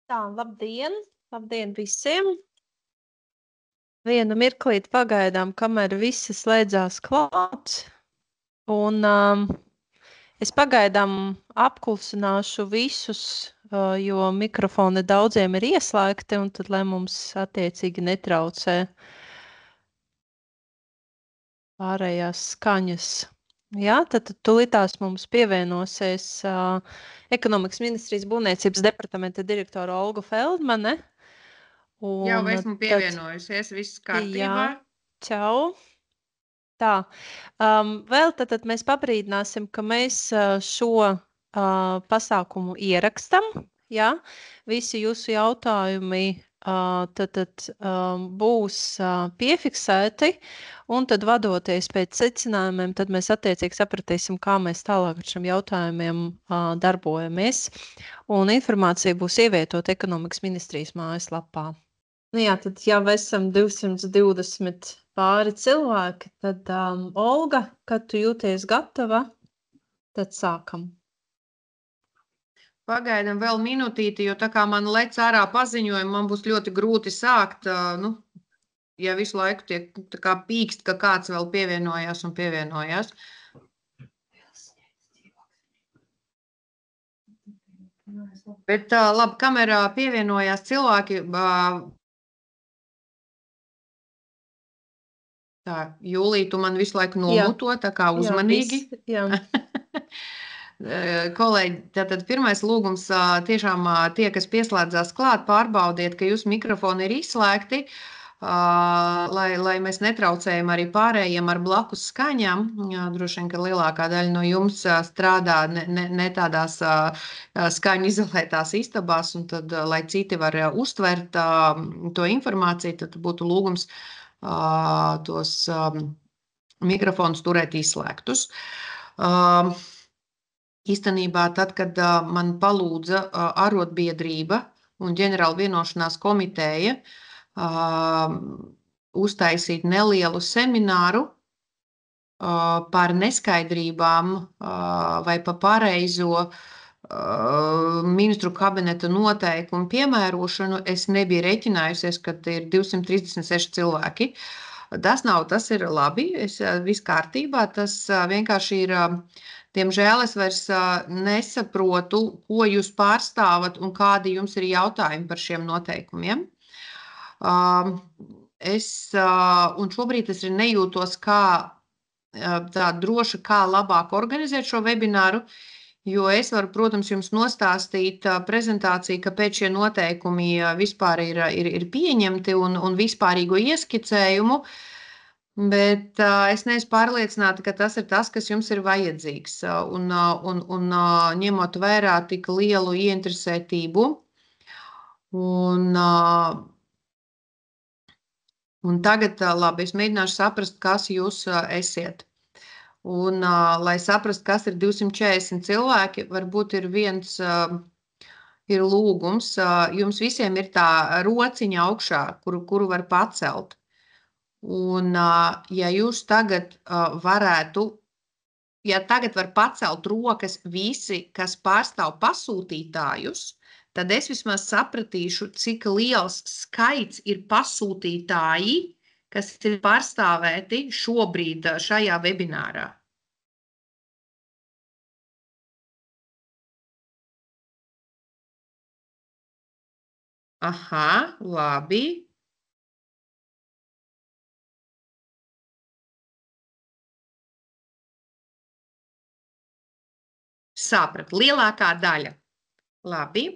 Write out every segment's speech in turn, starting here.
Tā, labdien! Labdien visiem! Vienu mirklīt pagaidām, kamēr visi slēdzās klāt. Un es pagaidām apklusināšu visus, jo mikrofoni daudziem ir ieslēgti, un tad, lai mums attiecīgi netraucē pārējās skaņas. Jā, tad tulītās mums pievienosies Ekonomikas ministrijas būvniecības departamenta direktora Olga Feldmane. Jau Un esmu pievienojusies, viss kārtībā. Jā, čau. Tā, vēl tad mēs pabrīdināsim, ka mēs šo pasākumu ierakstam, jā, visi jūsu jautājumi būs piefiksēti, un tad vadoties pēc secinājumiem, tad mēs attiecīgi sapratīsim, kā mēs tālāk ar šiem jautājumiem darbojamies, un informācija būs ievietot Ekonomikas ministrijas mājaslapā. Nu jā, tad jau esam 220 pāri cilvēki, tad Olga, kad tu jūties gatava, tad sākam. Pagaidam vēl minūtīti, jo tā kā man lec ārā paziņojumi, man būs ļoti grūti sākt, ja visu laiku tiek tā kā pīkst, ka kāds vēl pievienojās un pievienojās. Bet labi, kamerā pievienojās cilvēki. Tā, Jūlija, tu man visu laiku nomuto, tā kā uzmanīgi. Jā. Kolēģi, tātad pirmais lūgums tiešām tie, kas pieslēdzās klāt, pārbaudiet, ka jūsu mikrofoni ir izslēgti, lai mēs netraucējam arī pārējiem ar blakus skaņām. Droši vien, ka lielākā daļa no jums strādā ne tādās skaņu izolētās istabās, un tad, lai citi var uztvert to informāciju, tad būtu lūgums tos mikrofonus turēt izslēgtus. Īstenībā tad, kad man palūdza arotbiedrība un ģenerāla vienošanās komiteja uztaisīt nelielu semināru par neskaidrībām vai pa pareizo ministru kabineta noteikumu piemērošanu, es nebiju reķinājusies, ka ir 236 cilvēki. Tas ir labi, viss kārtībā, tas vienkārši ir, diemžēl es vairs nesaprotu, ko jūs pārstāvat un kādi jums ir jautājumi par šiem noteikumiem. Un šobrīd es nejūtos tā droša, kā labāk organizēt šo webināru, jo es varu, protams, jums nostāstīt prezentāciju, kāpēc šie noteikumi vispār ir pieņemti un vispārīgo ieskicējumu, bet es neesmu pārliecināta, ka tas ir tas, kas jums ir vajadzīgs. Un ņemot vērā tik lielu ieinteresētību un tagad, labi, es mēģināšu saprast, kas jūs esiet. Un, lai saprastu, kas ir 240 cilvēki, varbūt ir viens ir lūgums. Jums visiem ir tā rociņa augšā, kuru var pacelt. Un, ja jūs tagad tagad var pacelt rokas visi, kas pārstāv pasūtītājus, tad es vismaz sapratīšu, cik liels skaits ir pasūtītāji, kas ir pārstāvēti šobrīd šajā webinārā. Aha, labi. Saprat, lielākā daļa. Labi.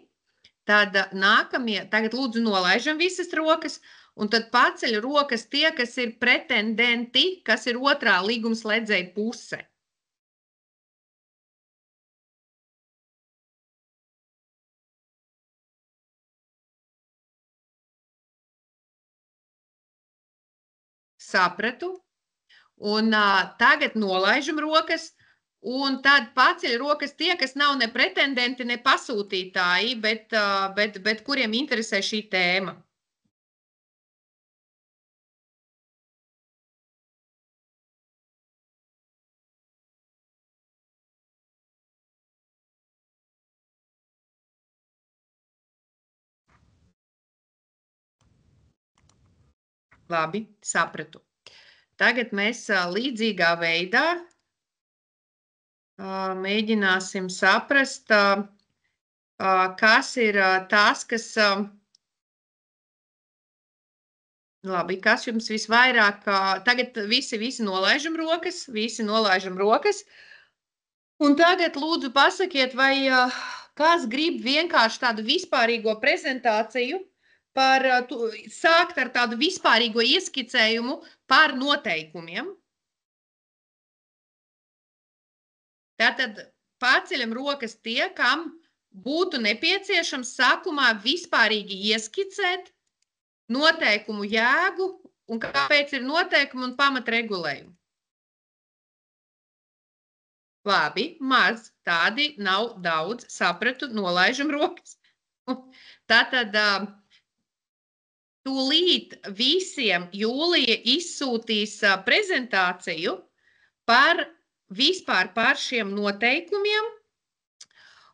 Tad nākamie, tagad lūdzu nolaižam visas rokas, un tad paceļ rokas tie, kas ir pretendenti, kas ir otrā līgumslēdzēja puse. Sapratu. Un tagad nolaižam rokas, un tad paceļ rokas tie, kas nav ne pretendenti, ne pasūtītāji, bet kuriem interesē šī tēma. Labi, sapratu. Tagad mēs līdzīgā veidā mēģināsim saprast, kas ir tas, kas... Labi, kas jums visvairāk... Tagad visi nolaižam rokas. Un tagad lūdzu pasakiet, vai kāds grib vienkārši tādu vispārīgo prezentāciju sākt ar tādu vispārīgo ieskicējumu par noteikumiem. Tātad paceļam rokas tie, kam būtu nepieciešams sākumā vispārīgi ieskicēt noteikumu jēgu un kāpēc ir noteikumi un pamatregulējumi. Labi, maz, tādi nav daudz, sapratu, nolaižam rokas. Tātad tūlīt visiem Jūlija izsūtīs prezentāciju vispār par šiem noteikumiem.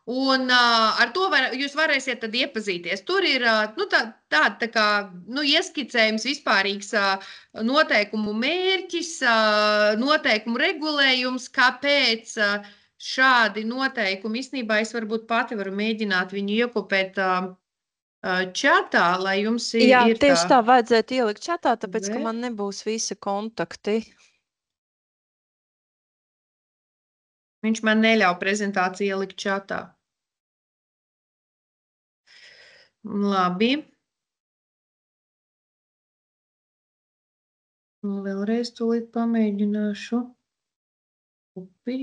Un ar to jūs varēsiet tad iepazīties. Tur ir ieskicējums vispārīgs noteikumu mērķis, noteikumu regulējums, kāpēc šādi noteikumi. Īstenībā es varbūt pati varu mēģināt viņu iekopēt čatā, lai jums ir Jā, tieši tā vajadzētu ielikt čatā, tāpēc, ka man nebūs visi kontakti. Viņš man neļauj prezentāciju ielikt čatā. Labi. Vēlreiz tūlīt pamēģināšu. Upi.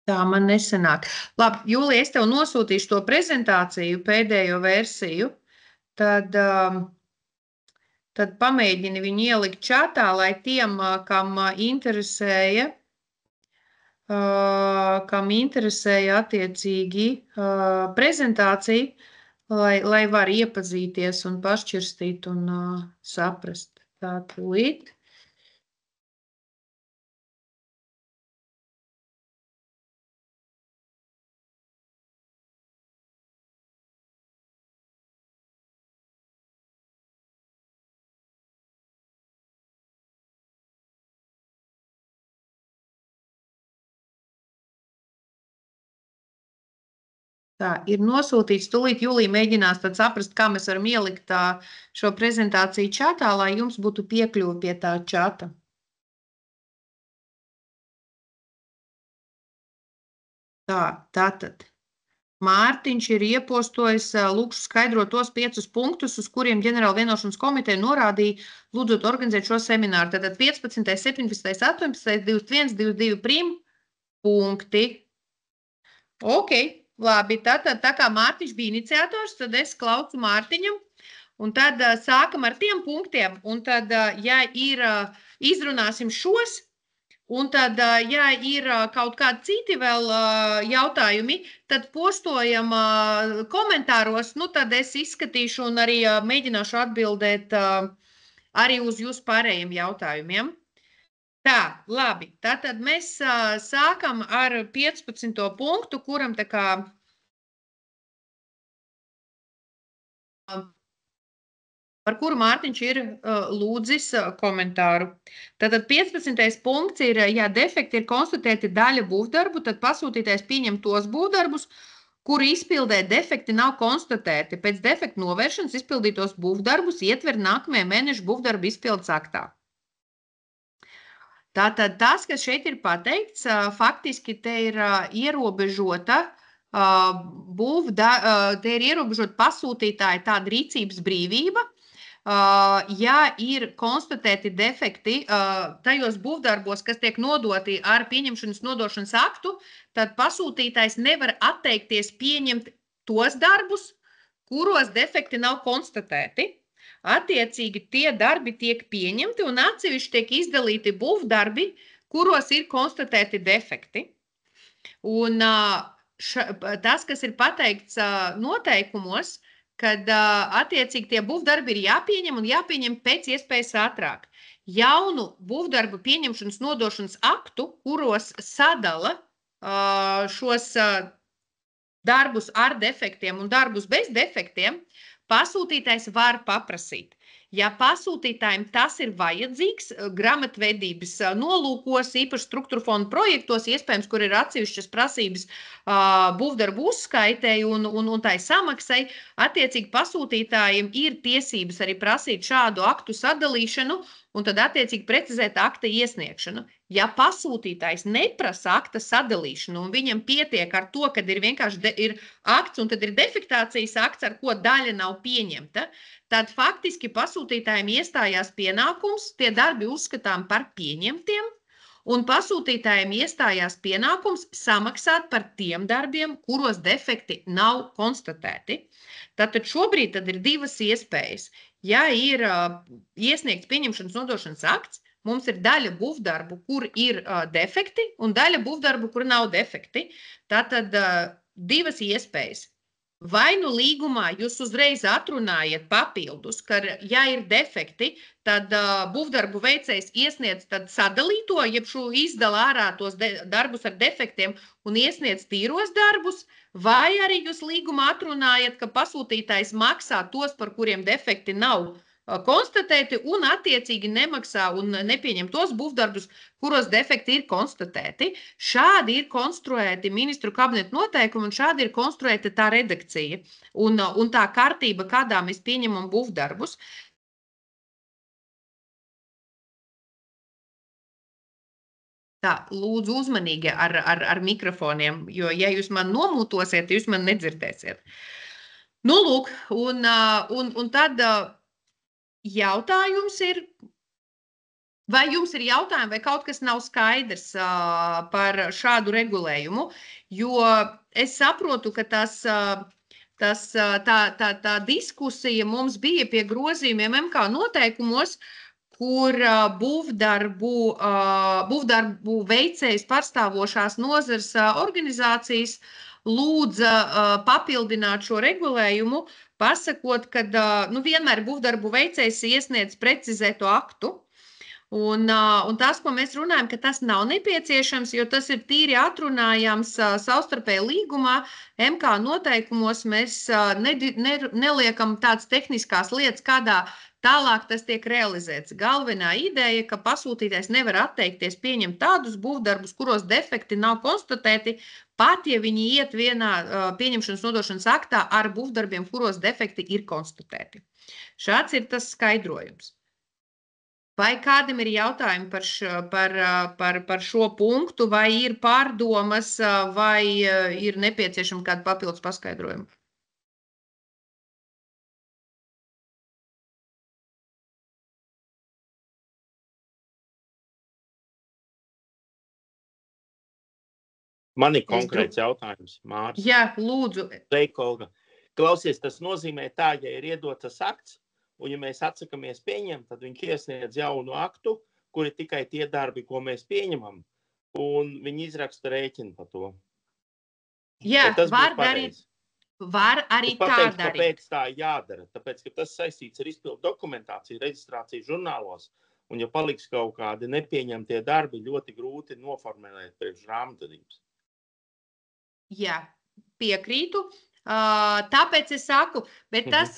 Tā man nesanāk. Labi, Jūlija, es tev nosūtīšu to prezentāciju, pēdējo versiju, tad pamēģini viņu ielikt čatā, lai tiem, kam interesēja attiecīgi prezentācija, lai var iepazīties un pašķirstīt un saprast. Tā tūlīt. Tā, ir nosūtīts, tūlīt Jūlija mēģinās tad saprast, kā mēs varam ielikt šo prezentāciju čatā, lai jums būtu piekļuva pie tā čata. Tā, tātad. Mārtiņš ir iepostojis, lūkšu skaidrot tos 5 punktus, uz kuriem ģenerāla vienošanas komiteja norādīja, lūdzot organizēt šo semināru. Tātad 15., 17., 18., 21, 22 punkti. Ok. Labi, tātad tā kā Mārtiņš bija iniciators, tad es klaucu Mārtiņam, un tad sākam ar tiem punktiem, un tad, ja ir, izrunāsim šos, un tad, ja ir kaut kādi citi vēl jautājumi, tad postojam komentāros, nu tad es izskatīšu un arī mēģināšu atbildēt arī uz jūsu pārējiem jautājumiem. Tā, labi, tātad mēs sākam ar 15. punktu, kuram tā kā par kuru Mārtiņš ir lūdzis komentāru. Tātad 15. punkts ir, ja defekti ir konstatēti daļa būvdarbu, tad pasūtītais pieņem tos būvdarbus, kuru izpildē defekti nav konstatēti. Pēc defektu novēršanas izpildītos būvdarbus ietver nākamajā mēneša būvdarbu izpildes aktā. Tātad tas, kas šeit ir pateikts, faktiski te ir ierobežota pasūtītāja tāda rīcības brīvība, Ja ir konstatēti defekti tajos būvdarbos, kas tiek nodoti ar pieņemšanas nodošanas aktu, tad pasūtītājs nevar atteikties pieņemt tos darbus, kuros defekti nav konstatēti. Attiecīgi tie darbi tiek pieņemti un atsevišķi tiek izdalīti būvdarbi, kuros ir konstatēti defekti. Un tas, kas ir pateikts noteikumos, kad attiecīgi tie būvdarbi ir jāpieņem un jāpieņem pēc iespējas ātrāk. Jaunu būvdarbu pieņemšanas nodošanas aktu, kuros sadala šos darbus ar defektiem un darbus bez defektiem, pasūtītājs var paprasīt. Ja pasūtītājiem tas ir vajadzīgs grāmatvedības nolūkos, īpaši struktūra fonda projektos, iespējams, kur ir atsevišķas prasības būvdarbu uzskaitēji un tai samaksai, attiecīgi pasūtītājiem ir tiesības arī prasīt šādu aktu sadalīšanu un tad attiecīgi precizēt akta iesniegšanu. Ja pasūtītājs neprasa akta sadalīšanu un viņam pietiek ar to, kad ir vienkārši ir akts un tad ir defektācijas akts, ar ko daļa nav pieņemta, tad faktiski pasūtītājiem iestājās pienākums, tie darbi uzskatām par pieņemtiem, un pasūtītājiem iestājās pienākums samaksāt par tiem darbiem, kuros defekti nav konstatēti. Tātad šobrīd tad ir divas iespējas. Ja ir iesniegts pieņemšanas nodošanas akts, mums ir daļa būvdarbu, kur ir defekti, un daļa būvdarbu, kur nav defekti. Tātad divas iespējas. Vai nu līgumā jūs uzreiz atrunājat papildus, ka, ja ir defekti, tad būvdarbu veicējs iesniedz tad sadalīto, jeb šo izdala ārā tos darbus ar defektiem un iesniedz tīros darbus, vai arī jūs līgumā atrunājat, ka pasūtītājs maksā tos, par kuriem defekti nav konstatēti un attiecīgi nemaksā un nepieņem tos būvdarbus, kuros defekti ir konstatēti. Šādi ir konstruēti ministru kabineta noteikumi un šādi ir konstruēta tā redakcija un tā kārtība, kādā mēs pieņemam būvdarbus. Tā, lūdzu uzmanīgi ar mikrofoniem, jo, ja jūs man nomūtosiet, jūs man nedzirdēsiet. Nu, lūk, un tad jautājums ir, vai jums ir jautājumi, vai kaut kas nav skaidrs par šādu regulējumu, jo es saprotu, ka tā diskusija mums bija pie grozījumiem MK noteikumos, kur būvdarbu veicējs pārstāvošās nozares organizācijas lūdza papildināt šo regulējumu, pasakot, ka vienmēr būvdarbu veicējs iesniedz precizēto aktu. Un tas, ko mēs runājam, ka tas nav nepieciešams, jo tas ir tīri atrunājams savstarpēji līgumā. MK noteikumos mēs neliekam tādas tehniskās lietas, kādā tālāk tas tiek realizēts. Galvenā ideja, ka pasūtītājs nevar atteikties pieņemt tādus būvdarbus, kuros defekti nav konstatēti, pat ja viņi iet vienā pieņemšanas nodošanas aktā ar būvdarbiem, kuros defekti ir konstatēti. Šāds ir tas skaidrojums. Vai kādam ir jautājumi par šo punktu, vai ir pārdomas, vai ir nepieciešama kāda papildus paskaidrojuma? Man ir konkrēts jautājums, Māris. Jā, lūdzu. Sveika, Olga. Klausies, tas nozīmē tā, ja ir iedotas akts, un ja mēs atsakamies pieņemt, tad viņš iesniedz jaunu aktu, kur ir tikai tie darbi, ko mēs pieņemam, un viņi izraksta rēķinu par to. Jā, var darīt. Var arī tā darīt. Kāpēc tā jādara? Tāpēc, ka tas saistīts ar izpildu dokumentāciju, reģistrāciju žurnālos, un ja paliks kaut kādi nepieņemtie darbi, ļoti grūti noformulēt priekš grāmatvedības. Jā, piekrītu. Tāpēc es saku, bet tas,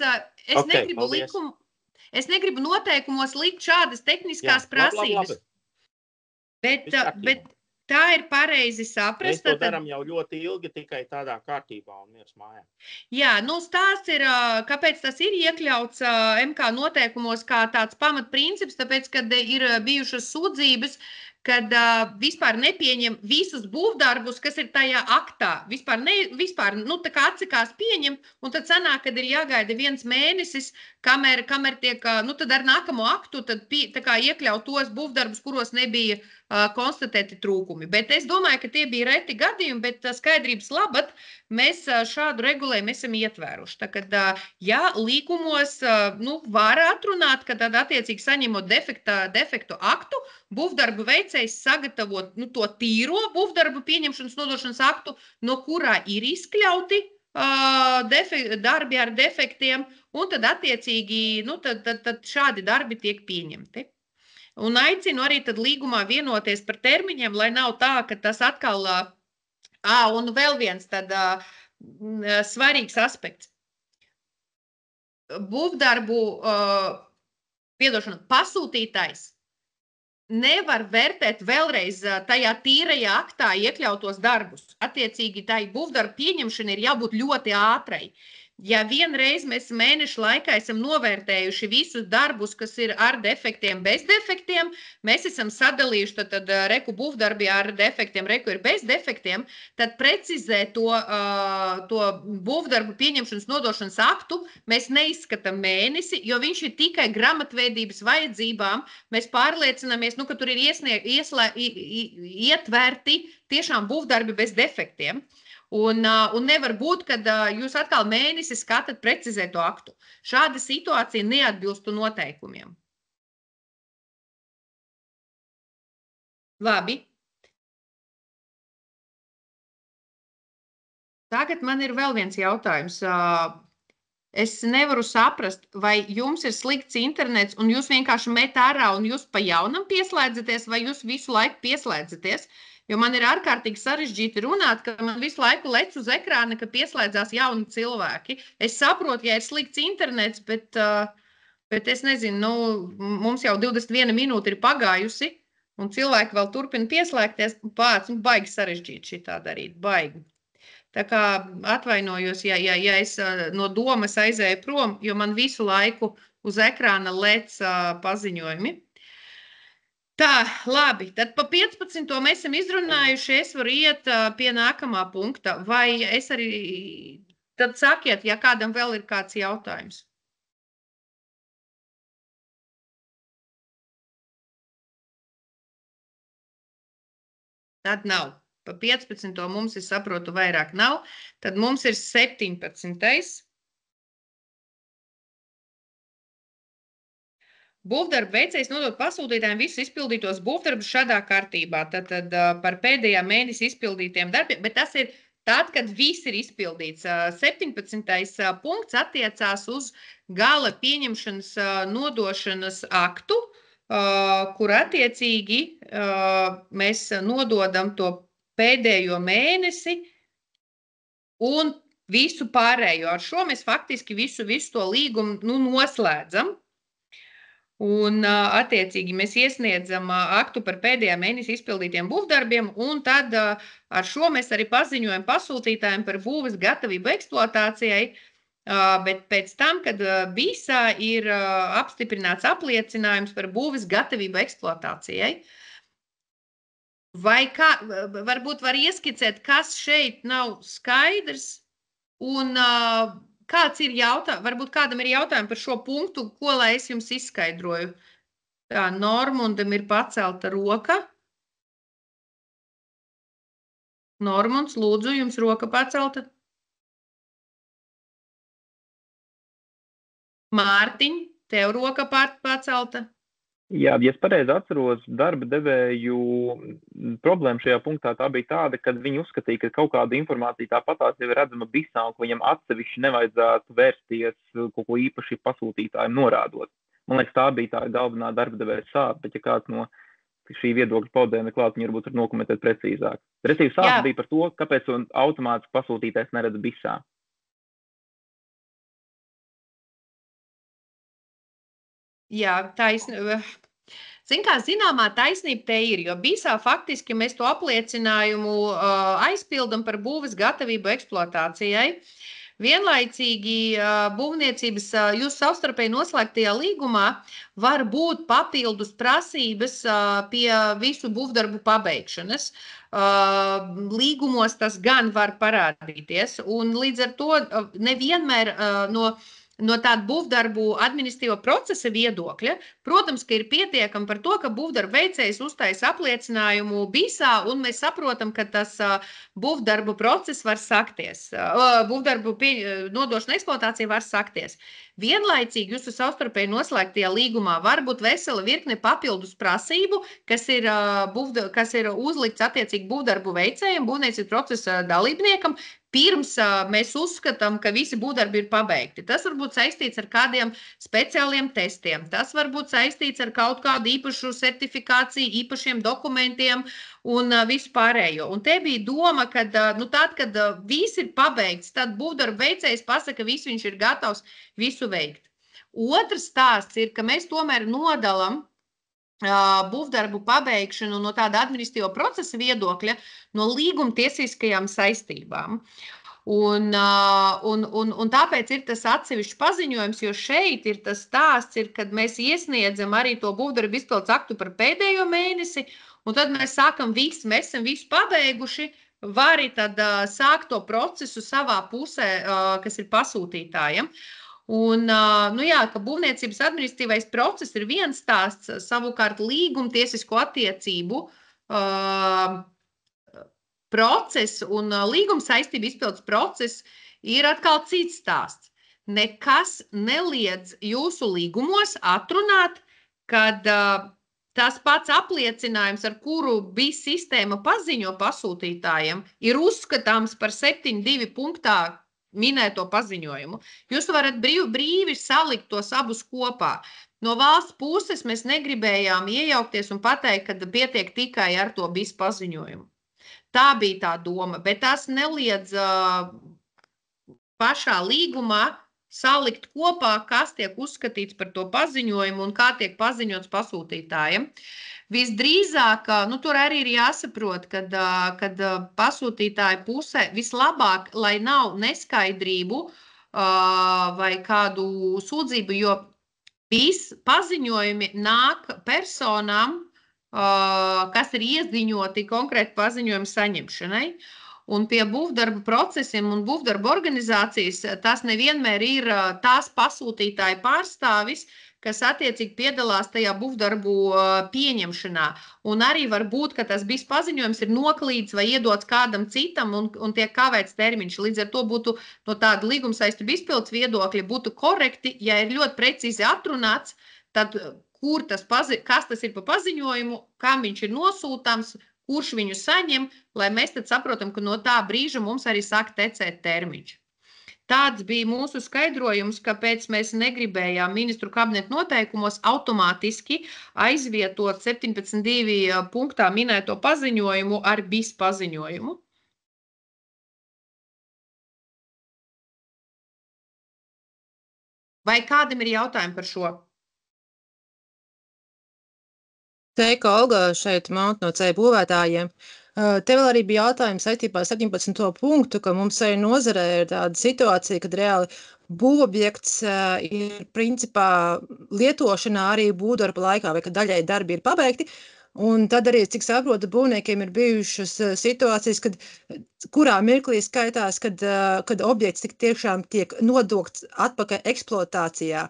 es negribu noteikumos likt šādas tehniskās prasības. Bet tā ir pareizi saprast. Mēs to darām jau ļoti ilgi, tikai tādā kārtībā un miers mājā. Jā, stāsts ir, kāpēc tas ir iekļauts MK noteikumos kā tāds pamatprincips, tāpēc, kad ir bijušas sūdzības, kad vispār nepieņem visus būvdarbus, kas ir tajā aktā. Vispār tā kā atsakās pieņemt, un tad sanāk, kad ir jāgaida 1 mēnesis, kamēr tiek, tad ar nākamo aktu tad tā kā iekļaut tos būvdarbus, kuros nebija konstatēti trūkumi. Bet es domāju, ka tie bija reti gadījumi, bet skaidrības labad mēs šādu regulējumu esam ietvēruši. Tā, kad, ja līkumos var atrunāt, ka tad attiecīgi saņemot defektu aktu, būvdarbu veicējs sagatavot to tīro būvdarbu pieņemšanas nodošanas aktu, no kurā ir izkļauti darbi ar defektiem, un tad attiecīgi tad šādi darbi tiek pieņemti. Un aicinu arī tad līgumā vienoties par termiņiem, lai nav tā, ka tas atkal... Un vēl viens tad svarīgs aspekts. Būvdarbu pasūtītājs nevar vērtēt vēlreiz tajā tīrajā aktā iekļautos darbus. Attiecīgi, tai būvdarbu pieņemšana ir jābūt ļoti ātrai. Ja vienreiz mēs mēnešu laikā esam novērtējuši visus darbus, kas ir ar defektiem, bez defektiem, mēs esam sadalījuši, tad reku būvdarbi ar defektiem, reku ir bez defektiem, tad precizē to būvdarbu pieņemšanas nodošanas aktu mēs neizskatām mēnesi, jo viņš ir tikai grāmatveidības vajadzībām. Mēs pārliecināmies, ka tur ir ietverti tiešām būvdarbi bez defektiem. Un nevar būt, kad jūs atkal mēnesi skatāt precizēto aktu. Šāda situācija neatbilstu noteikumiem. Labi. Tagad man ir vēl viens jautājums. Es nevaru saprast, vai jums ir slikts internets un jūs vienkārši met ārā un jūs pa jaunam pieslēdzaties, vai jūs visu laiku pieslēdzaties. Jo man ir ārkārtīgi sarežģīti runāt, ka man visu laiku lec uz ekrāna, ka pieslēdzās jauni cilvēki. Es saprotu, ja ir slikts internets, bet es nezinu, mums jau 21 minūte ir pagājusi, un cilvēki vēl turpina pieslēgties. Baigi sarežģīti šitā darīt, baigi. Tā kā atvainojos, ja es no domas aizēju prom, jo man visu laiku uz ekrāna lec paziņojumi. Tā, labi, tad pa 15. mēs esam izrunājuši, es varu iet pie nākamā punkta, vai es arī, tad sakiet, ja kādam vēl ir kāds jautājums. Tad nav. Pa 15. mums, es saprotu, vairāk nav, tad mums ir 17. Būvdarbu veicējs nodot pasūtītājiem visus izpildītos būvdarbus šādā kārtībā. Tad par pēdējā mēnesi izpildītiem darbiem, bet tas ir tad, kad viss ir izpildīts. 17. punkts attiecās uz gala pieņemšanas nodošanas aktu, kur attiecīgi mēs nododam to pēdējo mēnesi un visu pārējo. Ar šo mēs faktiski visu to līgumu noslēdzam. Un attiecīgi mēs iesniedzam aktu par pēdējā mēnesi izpildītiem būvdarbiem, un tad ar šo mēs arī paziņojam pasūtītājiem par būves gatavību eksploatācijai, bet pēc tam, kad BISā ir apstiprināts apliecinājums par būves gatavību eksploatācijai. Vai varbūt var ieskicēt, kas šeit nav skaidrs, un kāds ir jautājums, varbūt kādam ir jautājumi par šo punktu, ko lai es jums izskaidroju. Tā, Normundam ir pacelta roka. Normunds, lūdzu, jums roka pacelta. Mārtiņ, tev roka pacelta. Jā, ja es pareizi atceros, darba devēju problēma šajā punktā tā bija tāda, kad viņi uzskatīja, ka kaut kāda informācija tāpatās jau ir redzama BISā, un ka viņam atsevišķi nevajadzētu vērsties kaut ko īpaši pasūtītājiem norādot. Man liekas, tā bija tā galvenā darba devēja sāpe, bet ja kāds no šī viedokļa paudēm ir klāt, viņi varbūt var nokomentēt precīzāk. Respektīvi sāpe bija par to, kāpēc automātiski pasūtītājs neredz BISā. Jā, zināmā taisnība te ir, jo BISā faktiski mēs to apliecinājumu aizpildam par būves gatavību eksploatācijai. Vienlaicīgi būvniecības jūsu savstarpēji noslēgtajā līgumā var būt papildus prasības pie visu būvdarbu pabeigšanas. Līgumos tas gan var parādīties, un līdz ar to nevienmēr no tāda būvdarbu administratīva procesa viedokļa, protams, ka ir pietiekami par to, ka būvdarbu veicējs uztais apliecinājumu BISā, un mēs saprotam, ka tas būvdarbu process var sakties. Būvdarbu nodošana eksploatācija var sakties. Vienlaicīgi jūsu savstarpēji noslēgtajā līgumā var būt vesela virkne papildus prasību, kas ir uzlikts attiecīgi būvdarbu veicējiem, būvniecības procesa dalībniekam, pirms mēs uzskatām, ka visi būvdarbi ir pabeigti. Tas var būt saistīts ar kādiem speciāliem testiem. Tas var būt saistīts ar kaut kādu īpašu certifikāciju, īpašiem dokumentiem un visu pārējo. Un te bija doma, ka tad, kad viss ir pabeigts, tad būvdarbu veicējs pasaka, ka viss viņš ir gatavs visu veikt. Otrs stāsts ir, ka mēs tomēr nodalam būvdarbu pabeigšanu no tāda administratīva procesa viedokļa no līguma tiesiskajām saistībām. Un tāpēc ir tas atsevišķs paziņojums, jo šeit ir tas stāsts, kad mēs iesniedzam arī to būvdarbu izpildes aktu par pēdējo mēnesi, un tad mēs sākam mēs esam visu pabeiguši, vari tad sākt to procesu savā pusē, kas ir pasūtītājiem. Un, ka būvniecības administratīvais process ir viens stāsts, savukārt līguma tiesisko attiecību process un līguma saistību izpildes process ir atkal cits stāsts. Nekas neliedz jūsu līgumos atrunāt, kad tas pats apliecinājums, ar kuru bija sistēma paziņo pasūtītājiem, ir uzskatāms par 7.2 punktā minēto paziņojumu. Jūs varat brīvi salikt tos abus kopā. No valsts puses mēs negribējām iejaukties un pateikt, ka pietiek tikai ar to BIS paziņojumu. Tā bija tā doma, bet tas neliedz pašā līgumā salikt kopā, kas tiek uzskatīts par to paziņojumu un kā tiek paziņots pasūtītājiem. Visdrīzāk, tur arī ir jāsaprot, kad pasūtītāja pusē vislabāk, lai nav neskaidrību vai kādu sūdzību, jo visi paziņojumi nāk personām, kas ir ieziņoti konkrēti paziņojumu saņemšanai. Un pie būvdarbu procesiem un būvdarbu organizācijas tas nevienmēr ir tās pasūtītāja pārstāvis, kas attiecīgi piedalās tajā būvdarbu pieņemšanā. Un arī var būt, ka tas BIS paziņojums ir noklīdis vai iedots kādam citam un tiek kavēts termiņš. Līdz ar to būtu no tāda līguma saistību izpildes viedokļa būtu korekti, ja ir ļoti precīzi atrunāts, tad kas tas ir pa paziņojumu, kam viņš ir nosūtāms, kurš viņu saņem, lai mēs tad saprotam, ka no tā brīža mums arī sāk tecēt termiņš. Tāds bija mūsu skaidrojums, kāpēc mēs negribējām ministru kabineta noteikumos automātiski aizvietot 17.2 punktā minēto paziņojumu ar BIS paziņojumu. Vai kādam ir jautājumi par šo? Teika Olga šeit maunt no ceļu būvētājiem. Te vēl arī bija jautājums saistībā ar 17. punktu, ka mums arī nozarē ir tāda situācija, kad reāli būvobjekts ir principā lietošanā arī būvdarba laikā, vai ka daļai darbi ir pabeigti. Un tad arī, cik saprotu, būvniekiem ir bijušas situācijas, kurā mirklī skaitās, kad objekts tiešām tiek nodokts atpakaļ eksploatācijā.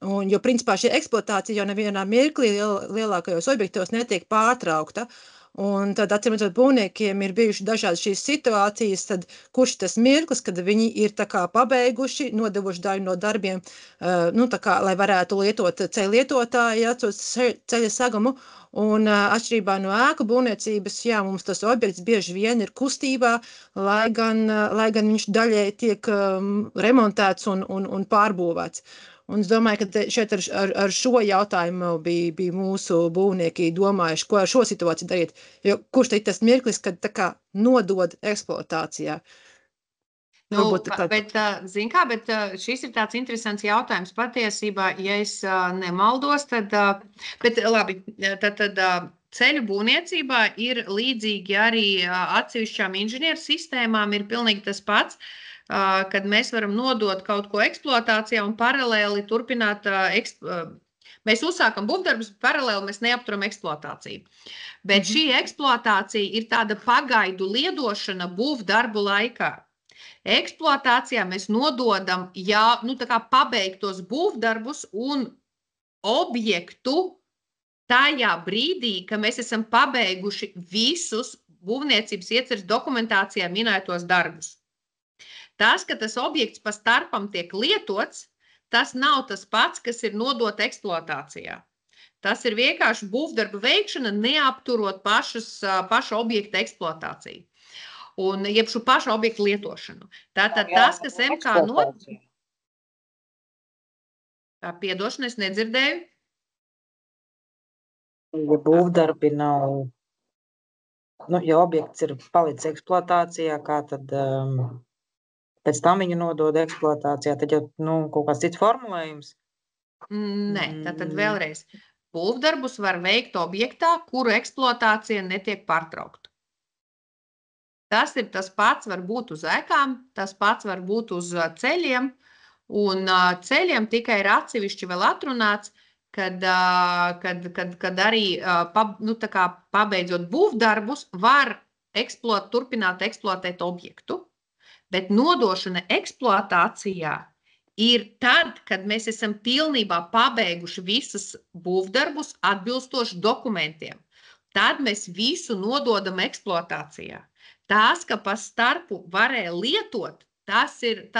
Jo principā šī eksploatācija jau nevienā mirklī lielākajos objektos netiek pārtraukta. Un tad, atcīmredzot, būvniekiem ir bijuši dažādas šīs situācijas, tad kurš tas mirklis, kad viņi ir tā kā pabeiguši, nodevuši daļu no darbiem, lai varētu lietot ceļu lietotāji, ceļa segumu. Un atšķirībā no ēku būvniecības, mums tas objekts bieži vien ir kustībā, lai gan viņš daļai tiek remontēts un pārbūvēts. Un es domāju, ka šeit ar šo jautājumu bija mūsu būvnieki domājuši, ko ar šo situāciju darīt. Jo kurš ir tas mirklis, kad tā kā nodod eksploatācijā? Bet šis ir tāds interesants jautājums patiesībā, ja es nemaldos, tad ceļu būvniecībā ir līdzīgi arī atsevišķām inženieru sistēmām ir pilnīgi tas pats. kad mēs varam nodot kaut ko eksploatācijā un paralēli turpināt. Mēs uzsākam būvdarbus, paralēli mēs neapturam eksploatāciju. Bet šī eksploatācija ir tāda pagaidu liedošana būvdarbu laikā. Eksploatācijā mēs nododam pabeigtos būvdarbus un objektu tajā brīdī, ka mēs esam pabeiguši visus būvniecības ieceres dokumentācijā minētos darbus. Tas, ka tas objekts pa starpam tiek lietots, tas nav tas pats, kas ir nodot eksploatācijā. Tas ir vienkārši būvdarba veikšana, neapturot pašu objekta eksploatāciju. Un jeb šo pašu objektu lietošanu. Tātad tas, kas MK nodod... Piedošana, es nedzirdēju. Ja būvdarbi nav, ja objekts ir palicis eksploatācijā, kā tad pēc tam viņu nodod eksploatācijā, tad jau kaut kāds cits formulējums? Nē, tātad vēlreiz. Būvdarbus var veikt objektā, kuru eksploatācija netiek pārtraukta. Tas ir tas pats var būt uz ēkām, tas pats var būt uz ceļiem, un ceļiem tikai ir atsevišķi vēl atrunāts, kad arī pabeidzot būvdarbus var turpināt eksploatēt objektu, bet nodošana eksploatācijā ir tad, kad mēs esam pilnībā pabeiguši visus būvdarbus atbilstoši dokumentiem. Tad mēs visu nododam eksploatācijā. Tās, ka pa starpu varēja lietot, tas ir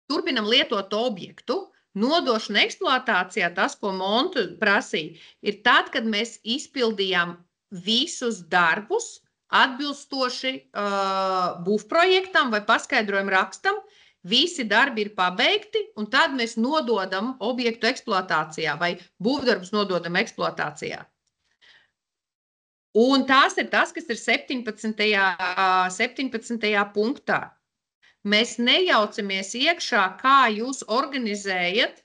turpinam lietot objektu, nodošana eksploatācijā, tas, ko Montu prasīja, ir tad, kad mēs izpildījām visus darbus atbilstoši būvprojektam vai paskaidrojumu rakstam, visi darbi ir pabeigti, un tad mēs nododam objektu eksploatācijā vai būvdarbus nododam eksploatācijā. Un tās ir tas, kas ir 17. punktā. Mēs nejaucamies iekšā, kā jūs organizējat,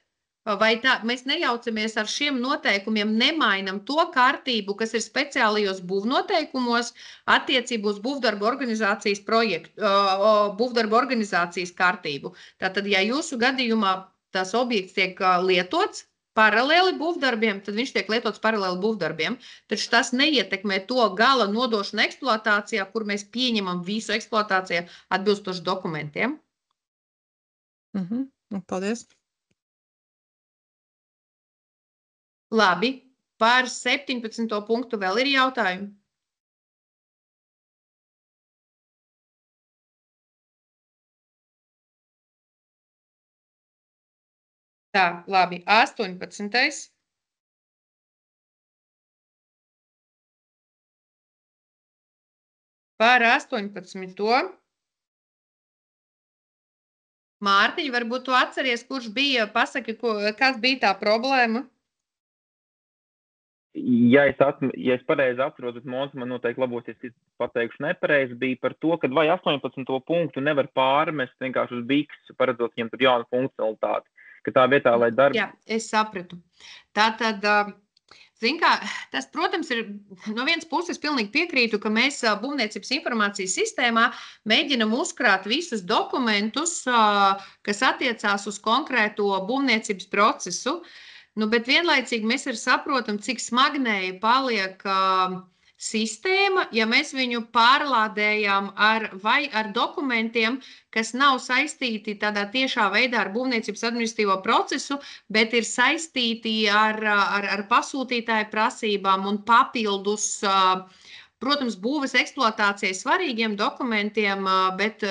vai tā, mēs nejaucamies ar šiem noteikumiem, nemainam to kārtību, kas ir speciālajos būvnoteikumos attiecībā uz būvdarbu organizācijas būvdarbu organizācijas kārtību. Tātad, ja jūsu gadījumā tas objekts tiek lietots paralēli būvdarbiem, tad viņš tiek lietots paralēli būvdarbiem. Taču tas neietekmē to gala nodošanu eksploatācijā, kur mēs pieņemam visu eksploatācijā atbilstoši dokumentiem. Paldies. Labi, par 17. punktu vēl ir jautājumi? Tā, labi, 18. Par 18. Mārtiņ, varbūt tu atceries, kurš bija, pasaki, kas bija tā problēma? Ja es pareizi atceros, bet Mons man noteikti labosies, ja pateikšu nepareizi, bija par to, ka vai 18. punktu nevar pārmest vienkārši uz BIKS, paredzot viņam tur jaunu funkcionalitāti. Ka tā vietā, lai darbi... Jā, es sapratu. Tātad, zin kā, tas, protams, ir no vienas puses pilnīgi piekrītu, ka mēs būvniecības informācijas sistēmā mēģinam uzkrāt visus dokumentus, kas attiecās uz konkrēto būvniecības procesu, bet vienlaicīgi mēs arī saprotam, cik smagnēji paliek sistēma, ja mēs viņu pārlādējam vai ar dokumentiem, kas nav saistīti tādā tiešā veidā ar būvniecības administratīvo procesu, bet ir saistīti ar pasūtītāju prasībām un papildus, protams, būves eksploatācijai svarīgiem dokumentiem, bet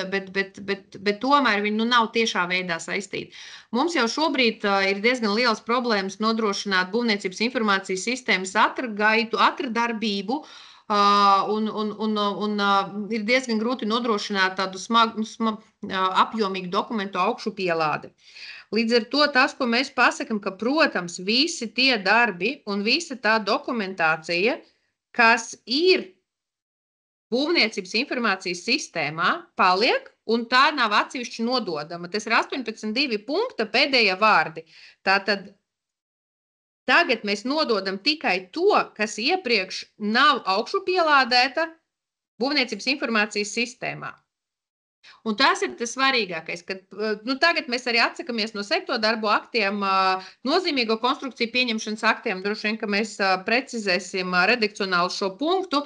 tomēr viņi nav tiešā veidā saistīti. Mums jau šobrīd ir diezgan liels problēmas nodrošināt būvniecības informācijas sistēmas atradarbību, un ir diezgan grūti nodrošināt tādu apjomīgu dokumentu augšu pielādi. Līdz ar to tas, ko mēs pasakam, ka, protams, visi tie darbi un visa tā dokumentācija, kas ir būvniecības informācijas sistēmā, paliek, un tā nav atsevišķi nododama. Tas ir 18.2 punkta pēdējie vārdi. Tātad tagad mēs nododam tikai to, kas iepriekš nav augšu pielādēta būvniecības informācijas sistēmā. Un tas ir tas svarīgākais, ka tagad mēs arī atsakamies no sekto darbu aktiem, nozīmīgo konstrukciju pieņemšanas aktiem. Droši vien, ka mēs precizēsim redakcionāli šo punktu,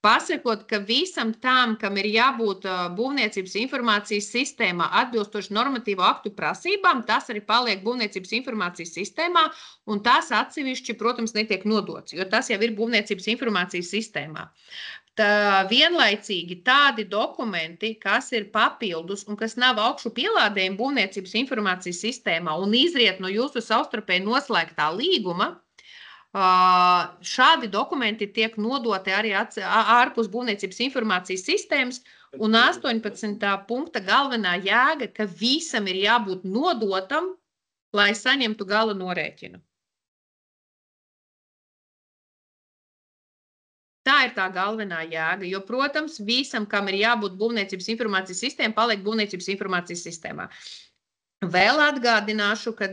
pasakot, ka visam tam, kam ir jābūt būvniecības informācijas sistēmā atbilstoši normatīvo aktu prasībām, tas arī paliek būvniecības informācijas sistēmā, un tas atsevišķi, protams, netiek nodots, jo tas jau ir būvniecības informācijas sistēmā. Vienlaicīgi tādi dokumenti, kas ir papildus un kas nav augšu pielādējumi būvniecības informācijas sistēmā un izriet no jūsu savstarpēji noslēgtā līguma, šādi dokumenti tiek nodoti arī ārpus būvniecības informācijas sistēmas, un 18. punkta galvenā jēga, ka visam ir jābūt nodotam, lai saņemtu gala norēķinu. Tā ir tā galvenā jēga, jo, protams, visam, kam ir jābūt būvniecības informācijas sistēma, paliek būvniecības informācijas sistēmā. Vēl atgādināšu, ka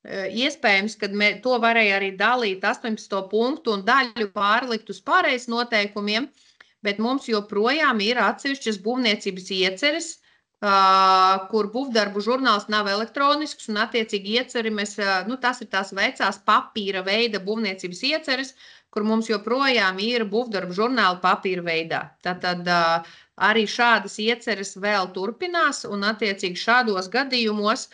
iespējams, ka to varēja arī dalīt 18. punktu un daļu pārlikt uz pārējais noteikumiem, bet mums joprojām ir atsevišķas būvniecības ieceres, kur būvdarbu žurnāls nav elektronisks, un attiecīgi ieceri tas ir tās vecās papīra veida būvniecības ieceres, kur mums joprojām ir būvdarbu žurnāli papīra veidā. Tātad arī šādas ieceres vēl turpinās, un attiecīgi šādos gadījumos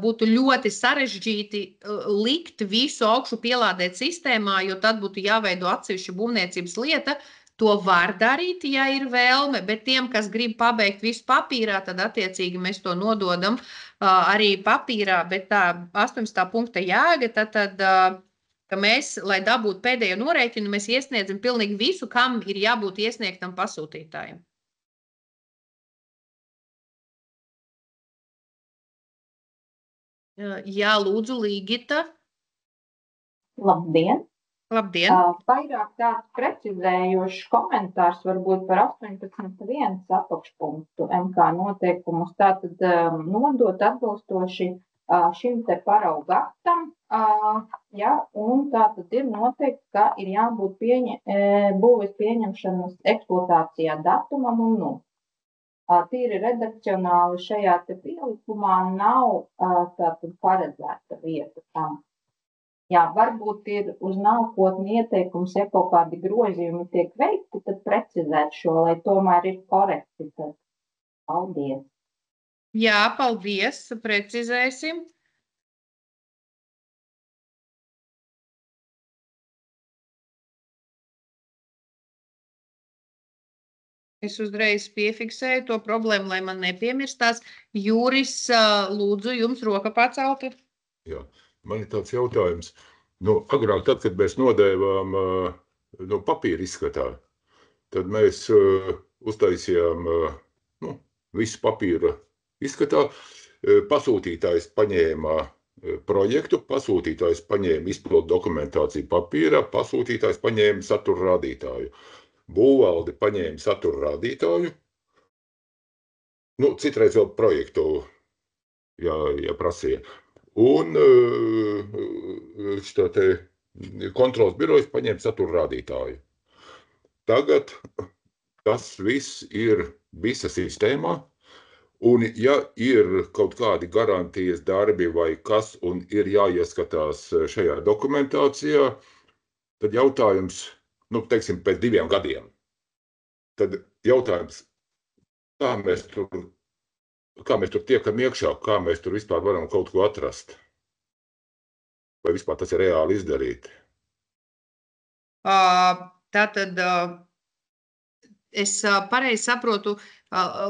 būtu ļoti sarežģīti likt visu augšu pielādēt sistēmā, jo tad būtu jāveido atsevišķa būvniecības lieta. To var darīt, ja ir vēlme, bet tiem, kas grib pabeigt visu papīrā, tad attiecīgi mēs to nododam arī papīrā, bet tā 18. punkta jēga, tad ka mēs, lai dabūtu pēdējo norēķinu, mēs iesniedzam pilnīgi visu, kam ir jābūt iesniegtam pasūtītājiem. Jā, lūdzu, Līgita. Labdien! Labdien! Vairāk tāds precizējošs komentārs varbūt par 18.1 apakšpunktu MK noteikumus. Tātad nodot atbilstoši šim te parauga aktam, un tātad ir noteikts, ka ir jābūt būves pieņemšanas eksploatācijā datumam un nu. Tīri redakcionāli šajā te pielikumā nav tātad paredzēta vieta tam. Jā, varbūt ir uz nākotni ieteikums, ja kaut kādi grozījumi tiek veikti, tad precizēt šo, lai tomēr ir korekti. Tad paldies. Jā, paldies, precizēsim. Es uzreiz piefiksēju to problēmu, lai man nepiemirstās. Jūris, lūdzu, jums roka pacelta. Jā, man ir tāds jautājums. Agrāk, tad, kad mēs nodēvām papīra izskatā, tad mēs uztaisījām visu papīra izskatā. Pasūtītājs paņēma projektu, pasūtītājs paņēma izpildu dokumentāciju papīrā, pasūtītājs paņēma satura rādītāju. Būvvalde paņēma satura rādītāju, citreiz vēl projektu, ja prasīja, un kontrols birojas paņēma satura rādītāju. Tagad tas viss ir visa sistēmā, un ja ir kaut kādi garantijas darbi vai kas, un ir jāieskatās šajā dokumentācijā, tad jautājums, teiksim, pēc 2 gadiem. Tad jautājums, kā mēs tur tiekam iekšā, kā mēs tur vispār varam kaut ko atrast? Vai vispār tas ir reāli izdarīt? Tātad es pareizi saprotu,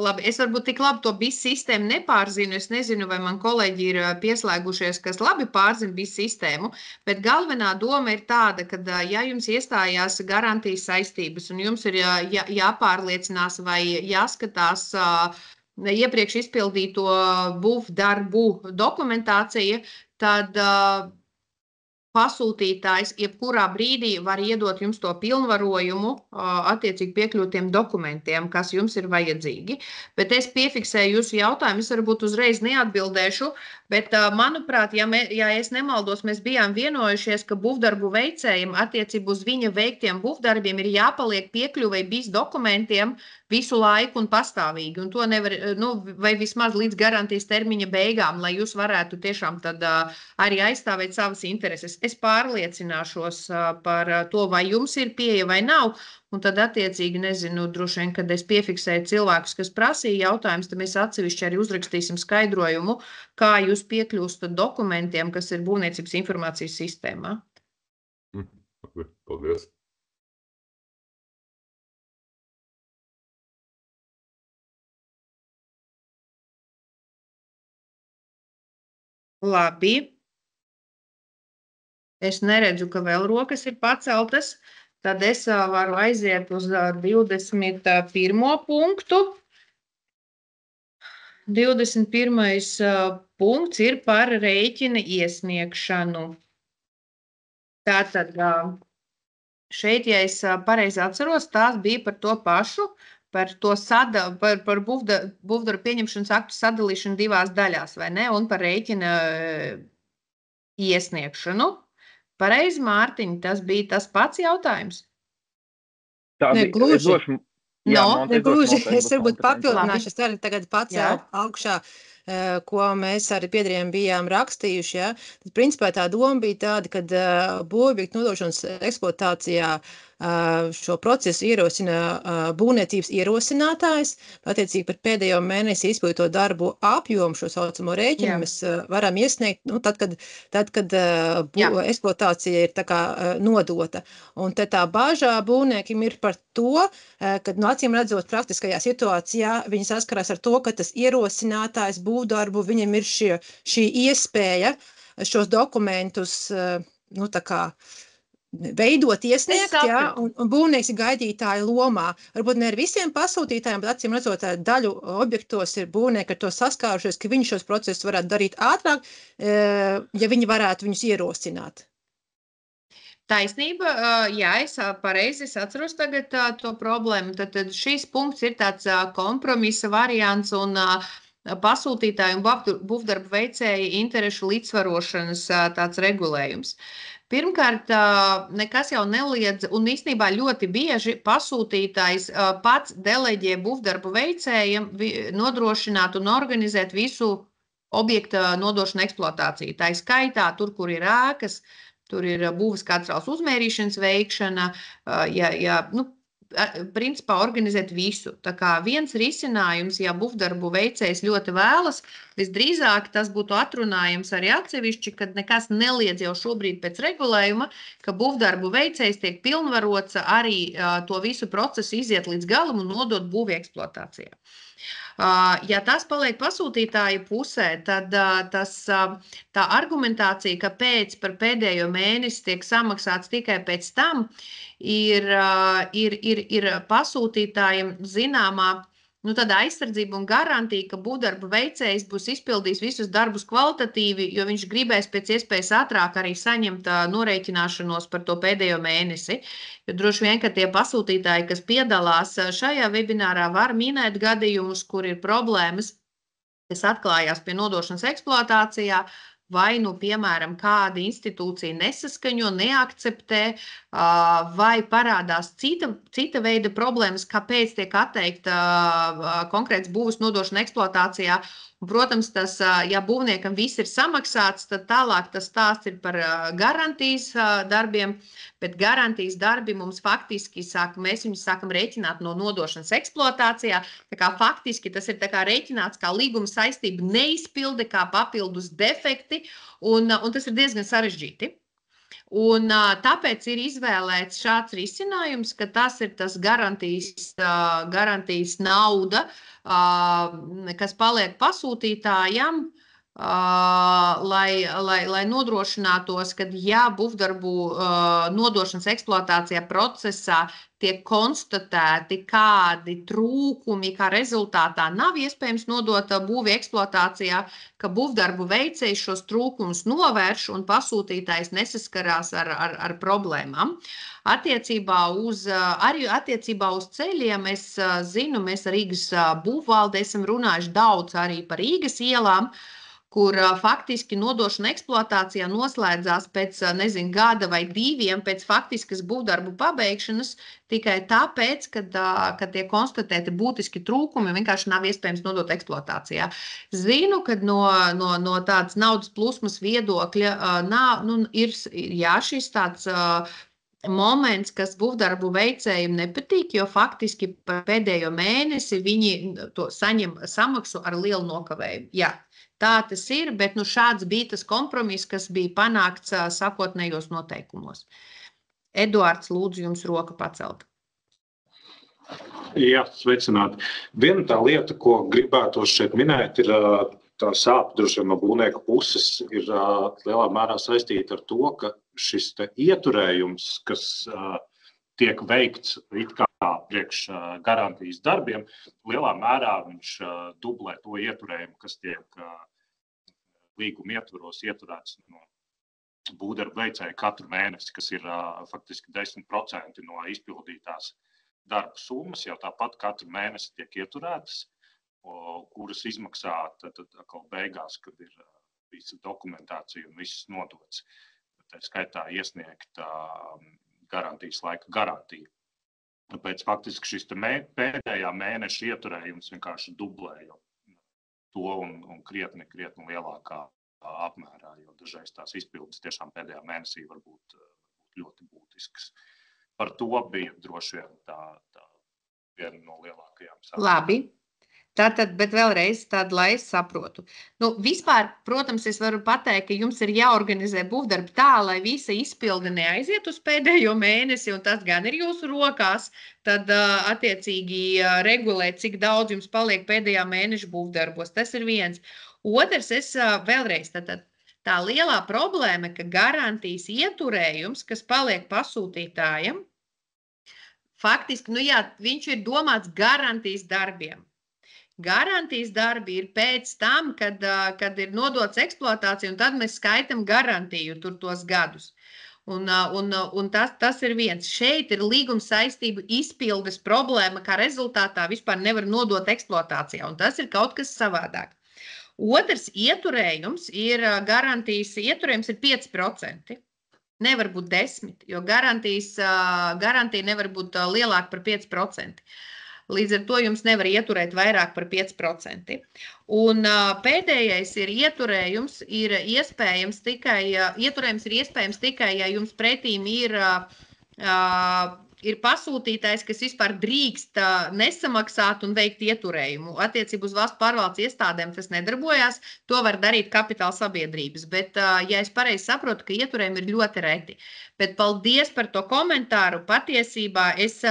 labi, es varbūt tik labi to BIS sistēmu nepārzinu, es nezinu, vai man kolēģi ir pieslēgušies, kas labi pārzina BIS sistēmu, bet galvenā doma ir tāda, ka ja jums iestājās garantijas saistības un jums ir jāpārliecinās vai jāskatās iepriekš izpildīto būvdarbu dokumentācija, tad pasūtītājs jebkurā brīdī var iedot jums to pilnvarojumu, attiecīgi piekļūt tiem dokumentiem, kas jums ir vajadzīgi. Bet es piefiksēju jūsu jautājumu, es varbūt uzreiz neatbildēšu, bet, manuprāt, ja es nemaldos, mēs bijām vienojušies, ka būvdarbu veicējiem attiecībā uz viņa veiktiem būvdarbiem ir jāpaliek piekļuvei BIS dokumentiem visu laiku un pastāvīgi, un to nevar, vai vismaz līdz garantijas termiņa beigām, lai jūs varētu tiešām tad arī aizstāvēt savas intereses. Es pārliecināšos par to, vai jums ir pieeja vai nav, un tad attiecīgi, nezinu, droši vien, kad es piefiksēju cilvēkus, kas prasīja jautājumus, tad mēs atsevišķi arī uzrakstīsim skaidrojumu, kā jūs piekļūstat dokumentiem, kas ir būvniecības informācijas sistēmā. Paldies. Labi. Es neredzu, ka vēl rokas ir paceltas. Tad es varu aiziet uz 21. punktu. 21. punkts ir par rēķina iesniegšanu. Tātad šeit, ja es pareizi atceros, tās bija par to pašu, par būvdarbu pieņemšanas aktu sadalīšanu divās daļās, vai ne? Un par rēķina iesniegšanu. Pareizi, Mārtiņ, tas bija tas pats jautājums? Negluži. Negluži. Es varbūt Labi. papildināšu, es arī tagad pacēlu augšā, ko mēs ar biedriem bijām rakstījuši. Ja? Tad, principā, tā doma bija tāda, ka būvobjektu nodošanas eksploatācijā šo procesu ierosina būvniecības ierosinātājs. Attiecīgi par pēdējo mēnesi izpildīto darbu apjomu, šo saucamo rēķinu, mēs varam iesniegt, tad, kad eksploatācija ir tā kā nodota. Un te tā bāžā būvniekiem ir par to, kad, acīm redzot, praktiskajā situācijā viņi saskarās ar to, ka tas ierosinātājs būvdarbu, viņam ir šī iespēja šos dokumentus, tā kā veidot, iesniegt, un būvnieks ir gaidītāja lomā. Varbūt ne ar visiem pasūtītājiem, bet acīm redzot, daļu objektos ir būvnieki ar to saskārušies, ka viņi šos procesus varētu darīt ātrāk, ja viņi varētu viņus ierosināt. Taisnība, jā, es pareizi atceros tagad to problēmu. Tad šīs punkts ir tāds kompromisa variants un pasūtītāju un būvdarbu veicēju interešu līdzsvarošanas tāds regulējums. Pirmkārt, nekas jau neliedz, un īstenībā ļoti bieži pasūtītājs pats deleģē būvdarbu veicējiem nodrošināt un organizēt visu objekta nodošanu eksploatāciju. Tā ir skaitā, tur, kur ir ēkas, tur ir būves katrāls uzmērīšanas veikšana, principā organizēt visu. Tā kā viens risinājums, ja būvdarbu veicējs ļoti vēlas, visdrīzāk tas būtu atrunājums arī atsevišķi, kad nekas neliedz jau šobrīd pēc regulējuma, ka būvdarbu veicējs tiek pilnvarots arī to visu procesu iziet līdz galam un nodot būvi eksploatācijā. Ja tas paliek pasūtītāja pusē, tad tā argumentācija, ka par pēdējo mēnesi tiek samaksāts tikai pēc tam, ir pasūtītājiem zināmā tāda aizsardzība un garantija, ka būvdarbu veicējs būs izpildījis visus darbus kvalitatīvi, jo viņš gribēs pēc iespējas ātrāk arī saņemt norēķināšanos par to pēdējo mēnesi. Jo droši vien, ka tie pasūtītāji, kas piedalās šajā webinārā, var minēt gadījumus, kur ir problēmas, kas atklājās pie nodošanas eksploatācijā, vai, piemēram, kāda institūcija nesaskaņo, neakceptē, vai parādās cita veida problēmas, kāpēc tiek atteikta konkrēts būvas nodošana eksploatācijā. Un, protams, ja būvniekam viss ir samaksāts, tad tālāk tas stāsts ir par garantijas darbiem, bet garantijas darbi mums faktiski mēs viņus sākam rēķināt no nodošanas eksploatācijā. Tā kā faktiski tas ir tā kā rēķināts kā līguma saistība neizpilde, kā papildus defekti, un tas ir diezgan sarežģīti. Un tāpēc ir izvēlēts šāds risinājums, ka tas ir tas garantijas nauda, kas paliek pasūtītājam, lai nodrošinātos, ka ja būvdarbu nodošanas eksploatācijā procesā tiek konstatēti kādi trūkumi, kā rezultātā nav iespējams nodot būvi eksploatācijā, ka būvdarbu veicējs šos trūkumus novērš un pasūtītājs nesaskarās ar problēmām. Arī attiecībā uz ceļiem es zinu, mēs ar Rīgas būvvalde esam runājuši daudz arī par Rīgas ielām, kur faktiski nodošana eksploatācijā noslēdzās pēc, gada vai 2 pēc faktiskas būvdarbu pabeigšanas, tikai tāpēc, kad tiek konstatēti būtiski trūkumi, vienkārši nav iespējams nodot eksploatācijā. Zinu, ka no tādas naudas plūsmas viedokļa ir šis tāds moments, kas būvdarbu veicējiem nepatīk, jo faktiski par pēdējo mēnesi viņi to saņem samaksu ar lielu nokavējumu. Jā. Tā tas ir, bet šāds bija tas kompromiss, kas bija panākts sākotnējos noteikumos. Eduards, lūdzu, jums roka pacelt. Jā, sveicināti. Viena tā lieta, ko gribētos šeit minēt, ir tā sāp droši vien no būvnieku puses, ir lielā mērā saistīta ar to, ka šis ieturējums, kas tiek veikts it kā priekš garantijas darbiem, lielā mērā viņš dublē to ieturējumu, kas tiek līguma ietvaros ieturēts no būvdarbu veicēja katru mēnesi, kas ir faktiski 10% no izpildītās darba summas, jau tāpat katru mēnesi tiek ieturētas, kuras izmaksā tad atkal beigās, kad ir visa dokumentācija un viss nodots. Tā skaitā iesniegt garantijas laika garantiju. Tāpēc faktiski šis pēdējā mēneša ieturējums vienkārši dublēja to un krietni lielākā apmērā, jo dažreiz tās izpildes tiešām pēdējā mēnesī var būt ļoti būtiskas. Par to bija droši vien tā viena no lielākajām sākām. Labi. Tātad, bet vēlreiz tādu, lai es saprotu. Vispār, protams, es varu pateikt, ka jums ir jāorganizē būvdarbi tā, lai visa izpilde neaiziet uz pēdējo mēnesi, un tas gan ir jūsu rokās, tad attiecīgi regulēt, cik daudz jums paliek pēdējā mēneša būvdarbos. Tas ir viens. Otrs, es vēlreiz, tā lielā problēma, ka garantijas ieturējums, kas paliek pasūtītājam, faktiski, viņš ir domāts garantijas darbiem. Garantijas darbi ir pēc tam, kad ir nodots eksploatācija, un tad mēs skaitam garantiju tur tos gadus. Un tas ir viens. Šeit ir līguma saistību izpildes problēma, kā rezultātā vispār nevar nodot eksploatācijā, un tas ir kaut kas savādāk. Otrs ieturējums ir garantijas ieturējums ir 5%. Nevar būt 10%, jo garantija nevar būt lielāka par 5%. Līdz ar to jums nevar ieturēt vairāk par 5%. Un pēdējais ir ieturējums ir iespējams tikai, ja jums pretīm ir pasūtītājs, kas vispār drīkst nesamaksāt un veikt ieturējumu. Attiecībā uz valsts pārvaldes iestādēm tas nedarbojās, to var darīt kapitāla sabiedrības. Bet, ja es pareizi saprotu, ka ieturējumi ir ļoti reti. Bet paldies par to komentāru. Patiesībā es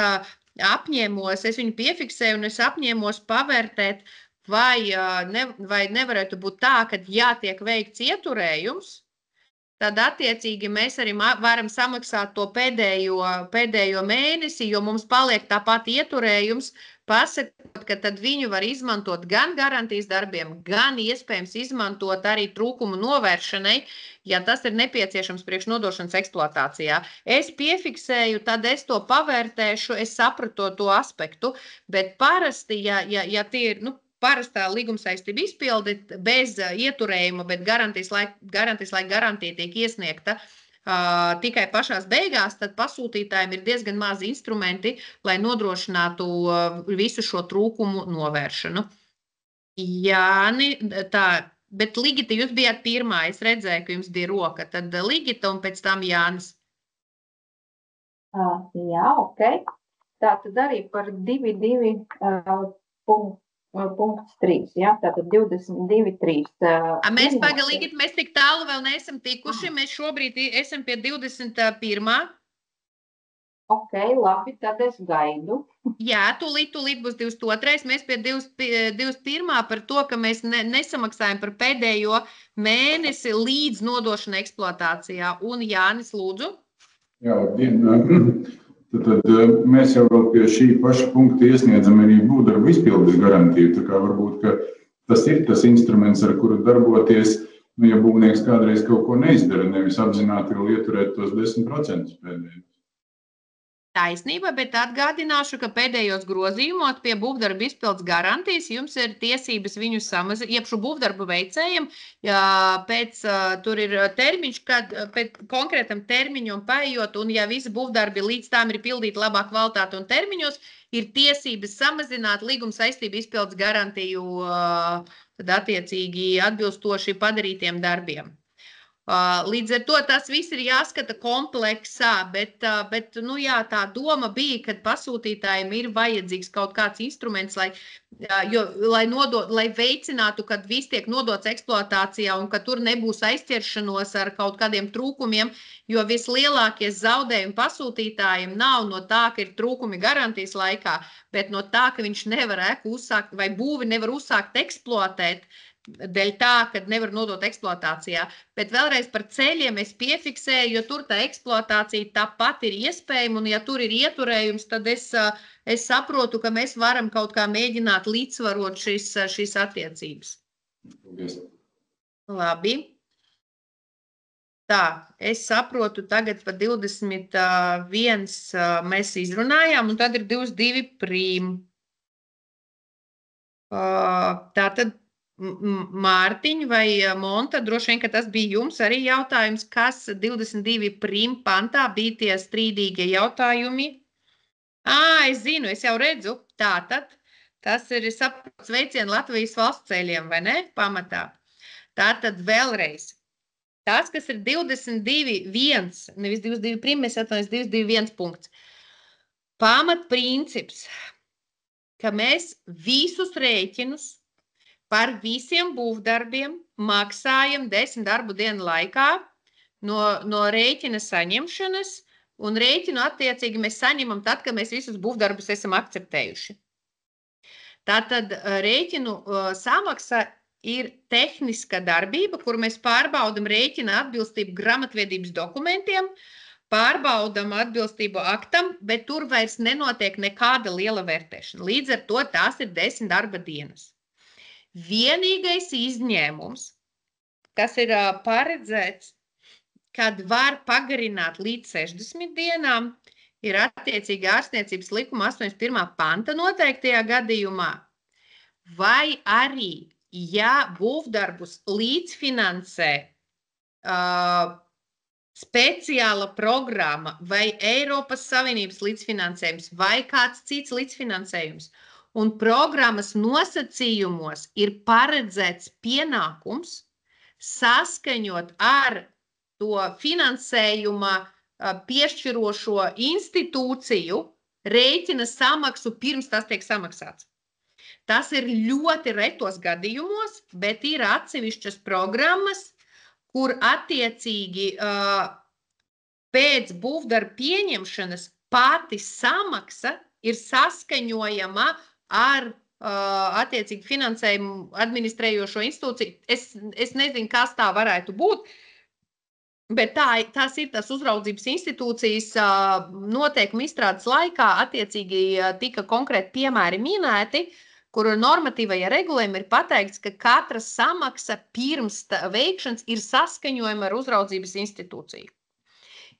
viņu piefiksēju un es apņēmos pavērtēt, vai nevarētu būt tā, ka ja tiek veikts ieturējums, tad attiecīgi mēs arī varam samaksāt to pēdējo mēnesi, jo mums paliek tāpat ieturējums, pasakot, ka tad viņu var izmantot gan garantijas darbiem, gan iespējams izmantot arī trūkumu novēršanai, ja tas ir nepieciešams priekš nodošanas eksploatācijā. Es piefiksēju, tad es to pavērtēšu, es sapratu to aspektu, bet parasti, ja tie ir, parastā līguma saistība izpildi bez ieturējuma, bet garantijas laika garantija tiek iesniegta tikai pašās beigās, tad pasūtītājiem ir diezgan maz instrumenti, lai nodrošinātu visu šo trūkumu novēršanu. Jāni, tā, bet Ligita, jūs bijāt pirmā, es redzēju, ka jums bija roka, tad Ligita un pēc tam Jānis. Jā, ok. Tā tad arī par 22.3, jā, tātad 22.3. Mēs pagalīgi, mēs tik tālu vēl neesam tikuši, mēs šobrīd esam pie 21. Ok, labi, tad es gaidu. Jā, tūlīt būs 22. Mēs pie 21. par to, ka mēs nesamaksājam par pēdējo mēnesi līdz nodošana eksploatācijā. Un Jānis, lūdzu. Jā, labdien. Tad mēs jau vēl pie šī paša punkta iesniedzam arī būvdarbu izpildes garantiju. Tā kā varbūt, ka tas ir tas instruments, ar kuru darboties, ja būvnieks kādreiz kaut ko neizdara, nevis apzināti vēl ieturēt tos 10% pēdējos. Taisnība, bet atgādināšu, ka pēdējos grozījumos pie būvdarbu izpildes garantijas jums ir tiesības viņu samazināt, jeb šo būvdarbu veicējiem, pēc tur ir termiņš, kad pēc konkrētam termiņam paejot, un ja visi būvdarbi līdz tām ir pildīti labā kvalitāte un termiņos, ir tiesības samazināt līguma saistību izpildes garantiju tad attiecīgi atbilstoši padarītiem darbiem. Līdz ar to tas viss ir jāskata kompleksā, bet tā doma bija, ka pasūtītājiem ir vajadzīgs kaut kāds instruments, lai veicinātu, kad viss tiek nodots eksploatācijā un ka tur nebūs aizķeršanos ar kaut kādiem trūkumiem, jo vislielākie zaudējumi pasūtītājiem nav no tā, ka ir trūkumi garantijas laikā, bet no tā, ka viņš nevar uzsākt vai būvi nevar uzsākt eksploatēt, dēļ tā, ka nevar nodot eksploatācijā. Bet vēlreiz par ceļiem es piefiksēju, jo tur tā eksploatācija tāpat ir iespējama, un ja tur ir ieturējums, tad es saprotu, ka mēs varam kaut kā mēģināt līdzsvarot šīs attiecības. Labi. Tā, es saprotu tagad par 21 mēs izrunājām, un tad ir 22 prīm. Tātad Mārtiņ vai Monta, droši vien, ka tas bija jums arī jautājums, kas 22 prim pantā bija tie strīdīgie jautājumi. Es zinu, es jau redzu. Tātad, tas ir saprots veicienu Latvijas valsts ceļiem, vai ne? Pamatā. Tātad vēlreiz. Tas, kas ir 22.1, nevis 22 prim, mēs atvainojamies 22.1 punkts. Pamatprincips, ka mēs visus rēķinus par visiem būvdarbiem maksājam 10 darbu dienu laikā no rēķina saņemšanas, un rēķinu attiecīgi mēs saņemam tad, kad mēs visus būvdarbus esam akceptējuši. Tātad rēķinu samaksa ir tehniska darbība, kur mēs pārbaudam rēķina atbilstību grāmatvedības dokumentiem, pārbaudam atbilstību aktam, bet tur vairs nenotiek nekāda liela vērtēšana. Līdz ar to tās ir 10 darba dienas. Vienīgais izņēmums, kas ir paredzēts, kad var pagarināt līdz 60 dienām, ir attiecīgi ārstniecības likuma 81. panta noteiktajā gadījumā, vai arī, ja būvdarbus līdzfinansē speciāla programma vai Eiropas Savienības līdzfinansējums vai kāds cits līdzfinansējums, un programmas nosacījumos ir paredzēts pienākums saskaņot ar to finansējuma piešķirošo institūciju rēķina samaksu pirms tas tiek samaksāts. Tas ir ļoti retos gadījumos, bet ir atsevišķas programmas, kur attiecīgi pēc būvdarba pieņemšanas pati samaksa ir saskaņojama ar attiecīgi finansējumu administrējošo institūciju. Es nezinu, kas tā varētu būt, bet tās ir tas uzraudzības institūcijas noteikumu izstrādes laikā attiecīgi tika konkrēti piemēri minēti, kur normatīvajā regulējumā ir pateikts, ka katra samaksa pirms veikšanas ir saskaņojama ar uzraudzības institūciju.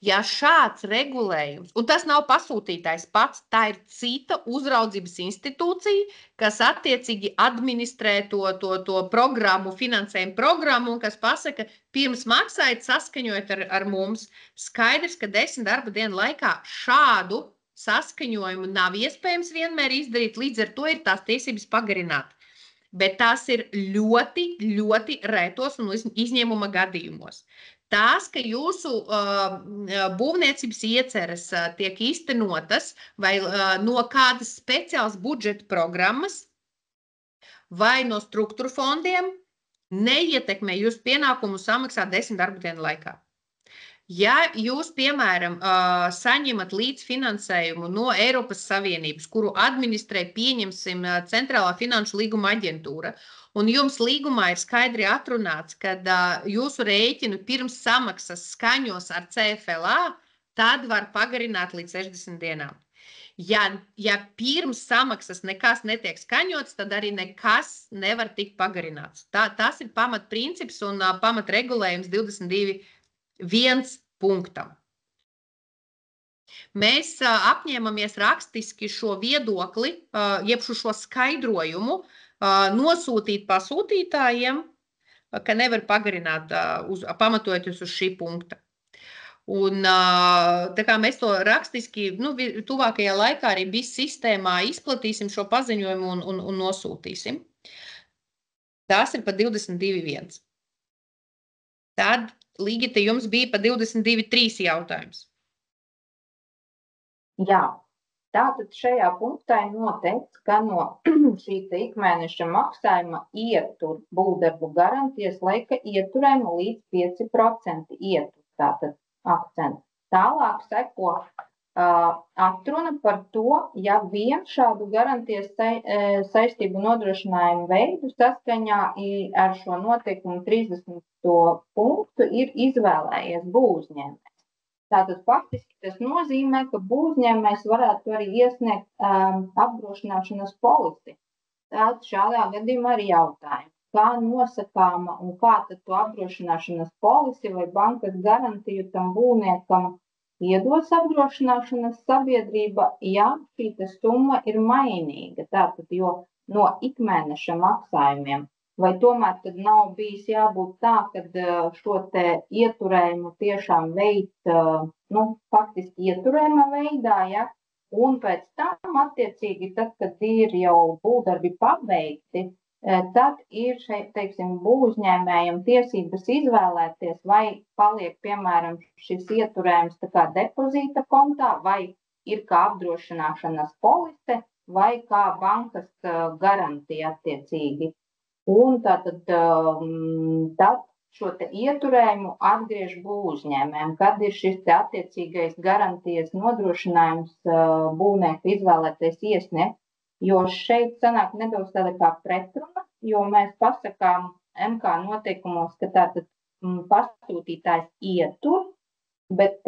Ja šāds regulējums, un tas nav pasūtītājs pats, tā ir cita uzraudzības institūcija, kas attiecīgi administrē to programmu, finansējumu programmu, un kas pasaka, pirms maksājat saskaņojot ar mums. Skaidrs, ka 10 darba dienu laikā šādu saskaņojumu nav iespējams vienmēr izdarīt, līdz ar to ir tās tiesības pagarināt. Bet tās ir ļoti, ļoti retos un izņēmuma gadījumos. Tās, ka jūsu būvniecības ieceres tiek īstenotas vai no kādas speciālas budžeta programmas vai no struktūra fondiem, neietekmē jūsu pienākumu samaksāt 10 darba dienu laikā. Ja jūs, piemēram, saņemat līdzfinansējumu no Eiropas Savienības, kuru administrē, pieņemsim, Centrālā finanšu līguma aģentūra, un jums līgumā ir skaidri atrunāts, ka jūsu rēķinu pirms samaksas skaņos ar CFLA, tad var pagarināt līdz 60 dienām. Ja pirms samaksas nekas netiek skaņots, tad arī nekas nevar tikt pagarināts. Tas ir pamatprincips un pamatregulējums 22.1 punktam. Mēs apņēmamies rakstiski šo viedokli, jeb šo skaidrojumu, nosūtīt pasūtītājiem, ka nevar pagarināt, pamatojoties uz šī punkta. Un tā kā mēs to rakstiski, tuvākajā laikā arī BIS sistēmā izplatīsim šo paziņojumu un nosūtīsim. Tas ir pa 22.1. Tad, Ligita, jums bija pa 22.3 jautājums. Jā, tātad šajā punktā ir noteikts, ka no šī ikmēneša maksājuma ietur būvdarbu garantijas laika ieturējumu līdz 5% ietur. Tātad akcents. Tālāk seko atruna par to, ja vien šādu garantijas saistību nodrošinājumu veidu saskaņā ar šo noteikumu 30. punktu ir izvēlējies būvuzņēmējs. Tātad faktiski tas nozīmē, ka būvuzņēmējs varētu arī iesniegt apdrošināšanas polisi. Tātad šādā gadījumā ir jautājums. Kā nosakāma un kā tad to apdrošināšanas polisi vai bankas garantiju tam būvniekam iedos apdrošināšanas sabiedrība, ja šī summa ir mainīga, tātad jo no ikmēneša maksājumiem, vai tomēr tad nav bijis jābūt tā, kad šo te ieturējumu tiešām veikt, faktiski ieturējuma veidā, ja, un pēc tam attiecīgi tad, kad ir jau būvdarbi pabeigti, tad ir šeit, teiksim, būvuzņēmējam tiesības izvēlēties, vai paliek, piemēram, šis ieturējums tā kā depozīta kontā, vai ir kā apdrošināšanas polise, vai kā bankas garantija attiecīgi. Un tātad šo te ieturējumu atgriež būvuzņēmējam, kad ir šis te attiecīgais garantijas nodrošinājums būvnieku izvēlēties iesniegt. Jo šeit sanāk nedaudz tāda kā pretruna, jo mēs pasakām MK noteikumos, ka tātad pasūtītājs ietur, bet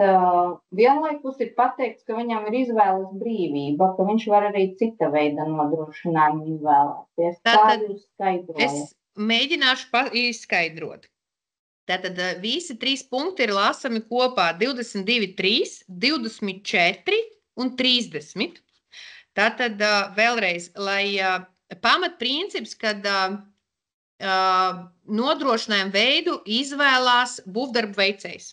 vienlaikus ir pateikts, ka viņam ir izvēles brīvība, ka viņš var arī cita veida nodrošinājumu izvēlēties. Tātad jūs skaidrojat? Es mēģināšu izskaidrot. Tātad visi 3 punkti ir lasami kopā 22.3, 24 un 30. Tātad vēlreiz, lai pamatprincips, kad nodrošinājumu veidu izvēlās būvdarbu veicējs.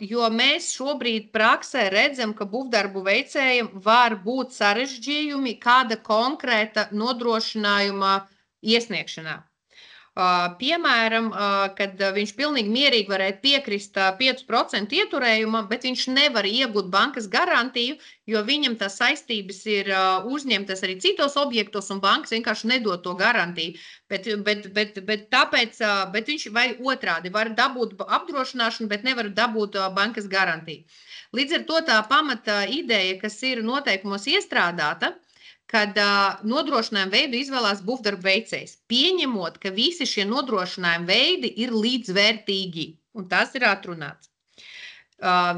Jo mēs šobrīd praksē redzam, ka būvdarbu veicējiem var būt sarežģījumi kāda konkrēta nodrošinājuma iesniegšanā. Piemēram, kad viņš pilnīgi mierīgi varētu piekrist 5% ieturējumam, bet viņš nevar iegūt bankas garantiju, jo viņam tās saistības ir uzņemtas arī citos objektos, un bankas vienkārši nedod to garantiju. Bet viņš vai otrādi var dabūt apdrošināšanu, bet nevar dabūt bankas garantiju. Līdz ar to tā pamata ideja, kas ir noteikumos iestrādāta, kad nodrošinājumu veidu izvēlās būvdarbu veicējs, pieņemot, ka visi šie nodrošinājumu veidi ir līdzvērtīgi, un tas ir atrunāts.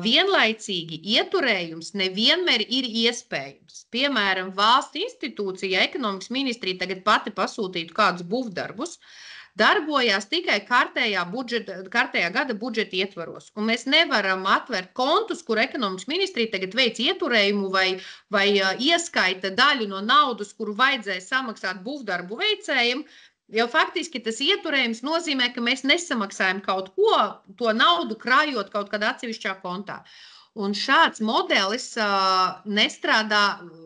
Vienlaicīgi ieturējums nevienmēr ir iespējams. Piemēram, valsts institūcija, ekonomikas ministrija tagad pati pasūtītu kādus būvdarbus, darbojās tikai kārtējā gada budžeta ietvaros. Un mēs nevaram atvērt kontus, kur ekonomikas ministrija tagad veic ieturējumu vai ieskaita daļu no naudas, kuru vajadzēja samaksāt būvdarbu veicējiem, jo faktiski tas ieturējums nozīmē, ka mēs nesamaksājam kaut ko, to naudu krājot kaut kādā atsevišķā kontā. Un šāds modelis nestrādā,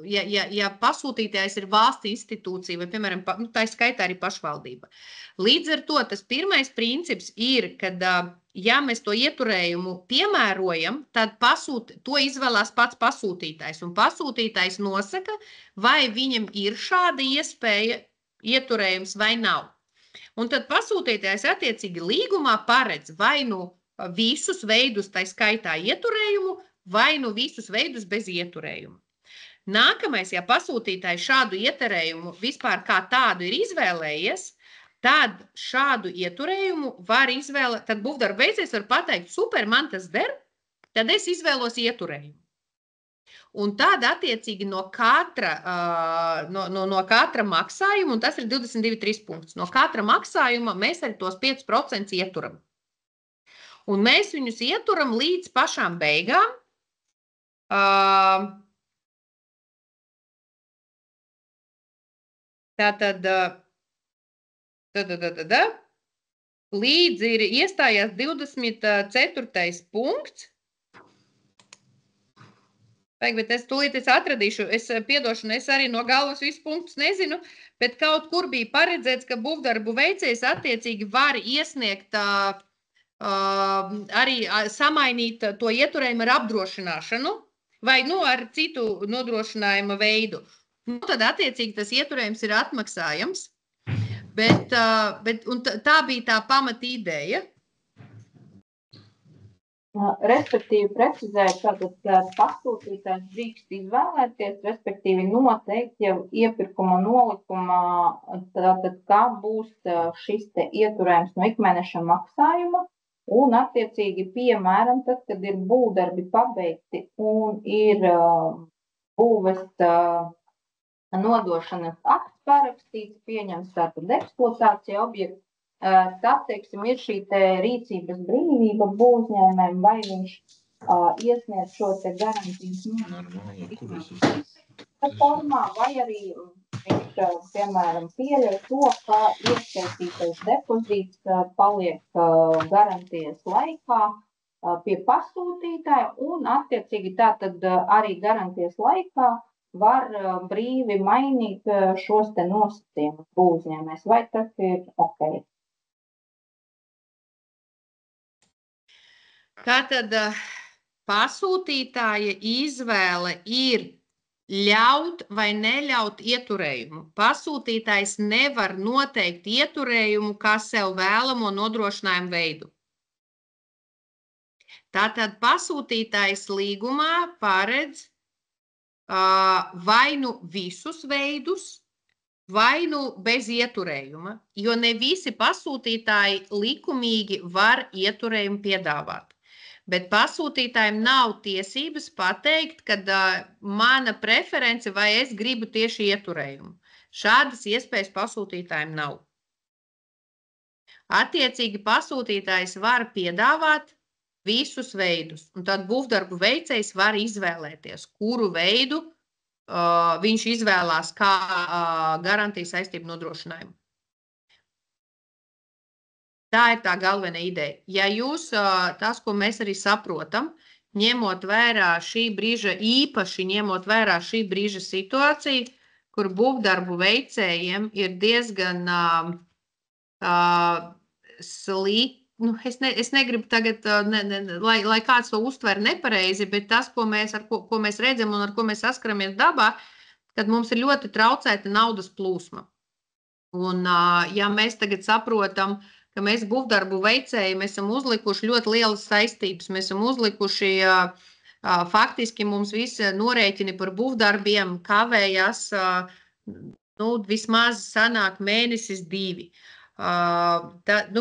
ja pasūtītājs ir valsts institūcija vai, piemēram, tā skaitā arī pašvaldība. Līdz ar to tas pirmais princips ir, kad, ja mēs to ieturējumu piemērojam, tad to izvēlās pats pasūtītājs. Un pasūtītājs nosaka, vai viņam ir šāda iespēja ieturējums vai nav. Un tad pasūtītājs attiecīgi līgumā paredz vai nu visus veidus, tai skaitā ieturējumu, vai nu visus veidus bez ieturējuma. Nākamais, ja pasūtītājs šādu ieturējumu vispār kā tādu ir izvēlējies, tad šādu ieturējumu var izvēlēt, tad būvdarba veicējs var pateikt, super, man tas der, tad es izvēlos ieturējumu. Un tad attiecīgi no katra maksājuma, un tas ir 22,3 punkts, no katra maksājuma mēs arī tos 5% ieturam. Un mēs viņus ieturam līdz pašām beigām. Tātad līdz ir iestājās 24. punkts. Bet es tūlīt atradīšu, piedošanu, es arī no galvas visus punktus nezinu, bet kaut kur bija paredzēts, ka būvdarbu veicējs attiecīgi var iesniegt arī samainīt to ieturējumu ar apdrošināšanu vai ar citu nodrošinājuma veidu. Tad attiecīgi tas ieturējums ir atmaksājams, bet tā bija tā pamata ideja. Respektīvi precizēt, tātad pasūtītājs drīkst izvēlēties, respektīvi noteikt jau iepirkuma nolikumā, tātad kā būs šis te ieturējums no ikmēneša maksājuma, un attiecīgi piemēram, tad, kad ir būvdarbi pabeigti un ir būves nodošanas akts parakstīts, pieņems tātad eksploatācija objekts, tad, teiksim, ir šī te rīcības brīvība būvuzņēmējiem, vai viņš iesniedz šo te garantijas formā, vai arī viņš, piemēram, pieļauj to, ka ieskaitītais depozīts paliek garantijas laikā pie pasūtītāja, un attiecīgi tātad arī garantijas laikā var brīvi mainīt šos te nosacījumus būvuzņēmējs, vai tas ir ok? Tātad pasūtītāja izvēle ir ļaut vai neļaut ieturējumu. Pasūtītājs nevar noteikt ieturējumu kā sev vēlamo nodrošinājumu veidu. Tātad pasūtītājs līgumā paredz vai nu visus veidus, vai nu bez ieturējuma, jo ne visi pasūtītāji likumīgi var ieturējumu piedāvāt. Bet pasūtītājiem nav tiesības pateikt, ka mana preference vai es gribu tieši ieturējumu. Šādas iespējas pasūtītājiem nav. Attiecīgi pasūtītājs var piedāvāt visus veidus, un tad būvdarbu veicējs var izvēlēties, kuru veidu viņš izvēlās kā garantijas saistību nodrošinājumu. Tā ir tā galvenā ideja. Ja jūs, tas, ko mēs arī saprotam, ņemot vērā šī brīža, īpaši ņemot vērā šī brīža situāciju, kur būvdarbu veicējiem ir diezgan es negribu tagad, lai kāds to uztver nepareizi, bet tas, ko mēs redzam un ar ko mēs saskaramies dabā, kad mums ir ļoti traucēta naudas plūsma. Un, ja mēs tagad saprotam, ka mēs būvdarbu veicēji, mēs esam uzlikuši ļoti lielas saistības, mēs esam uzlikuši, faktiski mums visi norēķini par būvdarbiem kavējas, vismaz sanāk mēnesis 2.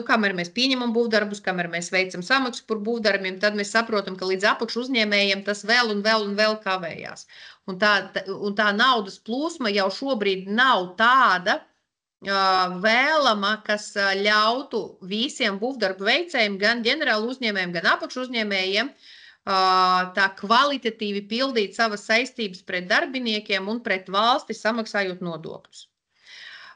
Kamēr mēs pieņemam būvdarbus, kamēr mēs veicam samaksu par būvdarbiem, tad mēs saprotam, ka līdz apakšu uzņēmējiem tas vēl un vēl kavējās. Un tā naudas plūsma jau šobrīd nav tāda, vēlama, kas ļautu visiem būvdarbu veicējiem, gan ģenerālu uzņēmējiem, gan apakšu uzņēmējiem, tā kvalitatīvi pildīt savas saistības pret darbiniekiem un pret valsti, samaksājot nodokļus.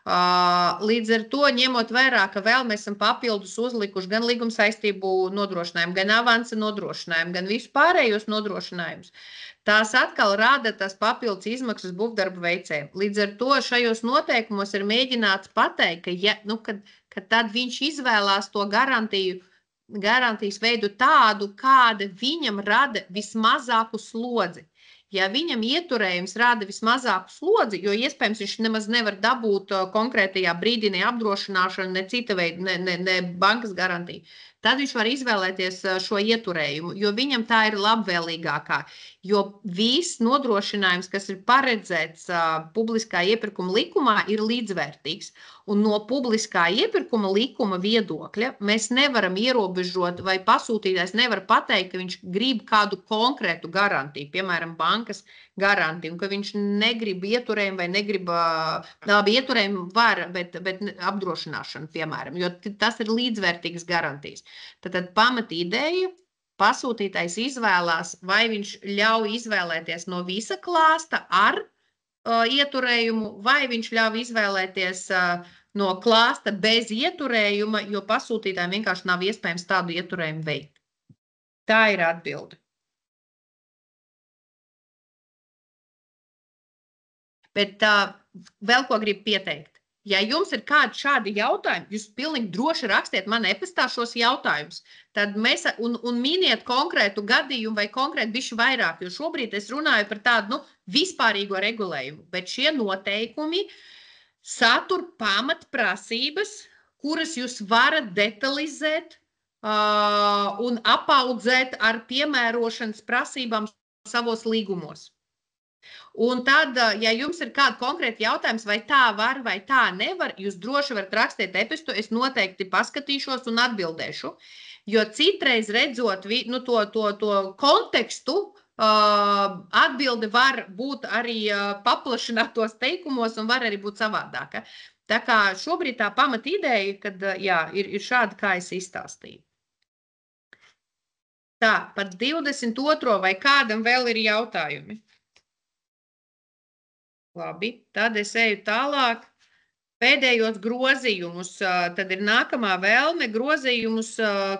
Līdz ar to, ņemot vērā, ka vēl mēs esam papildus uzlikuši gan līguma saistību nodrošinājumu, gan avansa nodrošinājumu, gan visu pārējos nodrošinājumus, tās atkal rada tās papildus izmaksas būvdarbu veicējiem. Līdz ar to šajos noteikumos ir mēģināts pateikt, ka tad viņš izvēlās to garantijas veidu tādu, kāda viņam rada vismazāku slodzi. Ja viņam ieturējums rada vismazāku slodzi, jo iespējams viņš nemaz nevar dabūt konkrētajā brīdī ne apdrošināšanu, ne cita veida, ne bankas garantiju, tad viņš var izvēlēties šo ieturējumu, jo viņam tā ir labvēlīgākā. Jo viss nodrošinājums, kas ir paredzēts publiskā iepirkuma likumā, ir līdzvērtīgs. Un no publiskā iepirkuma likuma viedokļa mēs nevaram ierobežot vai pasūtītājs nevar pateikt, ka viņš grib kādu konkrētu garantiju, piemēram, bankas garantiju, un ka viņš negrib ieturējumu vai negrib, labi, ieturējumu var, bet apdrošināšanu, piemēram, jo tas ir līdzvērtīgas garantijas. Tad pamatīdeja pasūtītājs izvēlās, vai viņš ļauj izvēlēties no visa klāsta ar ieturējumu, vai viņš ļauj izvēlēties no klāsta bez ieturējuma, jo pasūtītājiem vienkārši nav iespējams tādu ieturējumu veikt. Tā ir atbilde. Bet vēl ko gribu pieteikt. Ja jums ir kādi šādi jautājumi, jūs pilnīgi droši rakstiet man e-pastā šos jautājumus, tad mēs un miniet konkrētu gadījumu vai konkrētu bišķi vairāk, jo šobrīd es runāju par tādu vispārīgo regulējumu, bet šie noteikumi satur pamatprasības, kuras jūs varat detalizēt un apaudzēt ar piemērošanas prasībām savos līgumos. Un tad, ja jums ir kāda konkrēta jautājums, vai tā var, vai tā nevar, jūs droši varat rakstīt e-pastu, es noteikti paskatīšos un atbildēšu, jo citreiz redzot to kontekstu, atbilde var būt arī paplašinātos teikumos un var arī būt savādāka. Tā kā šobrīd tā pamatīdeja, kad ir šāda, kā es izstāstīju. Tā, par 22. vai kādam vēl ir jautājumi? Labi, tad es eju tālāk. Pēdējos grozījumus, tad ir nākamā vēlme grozījumus,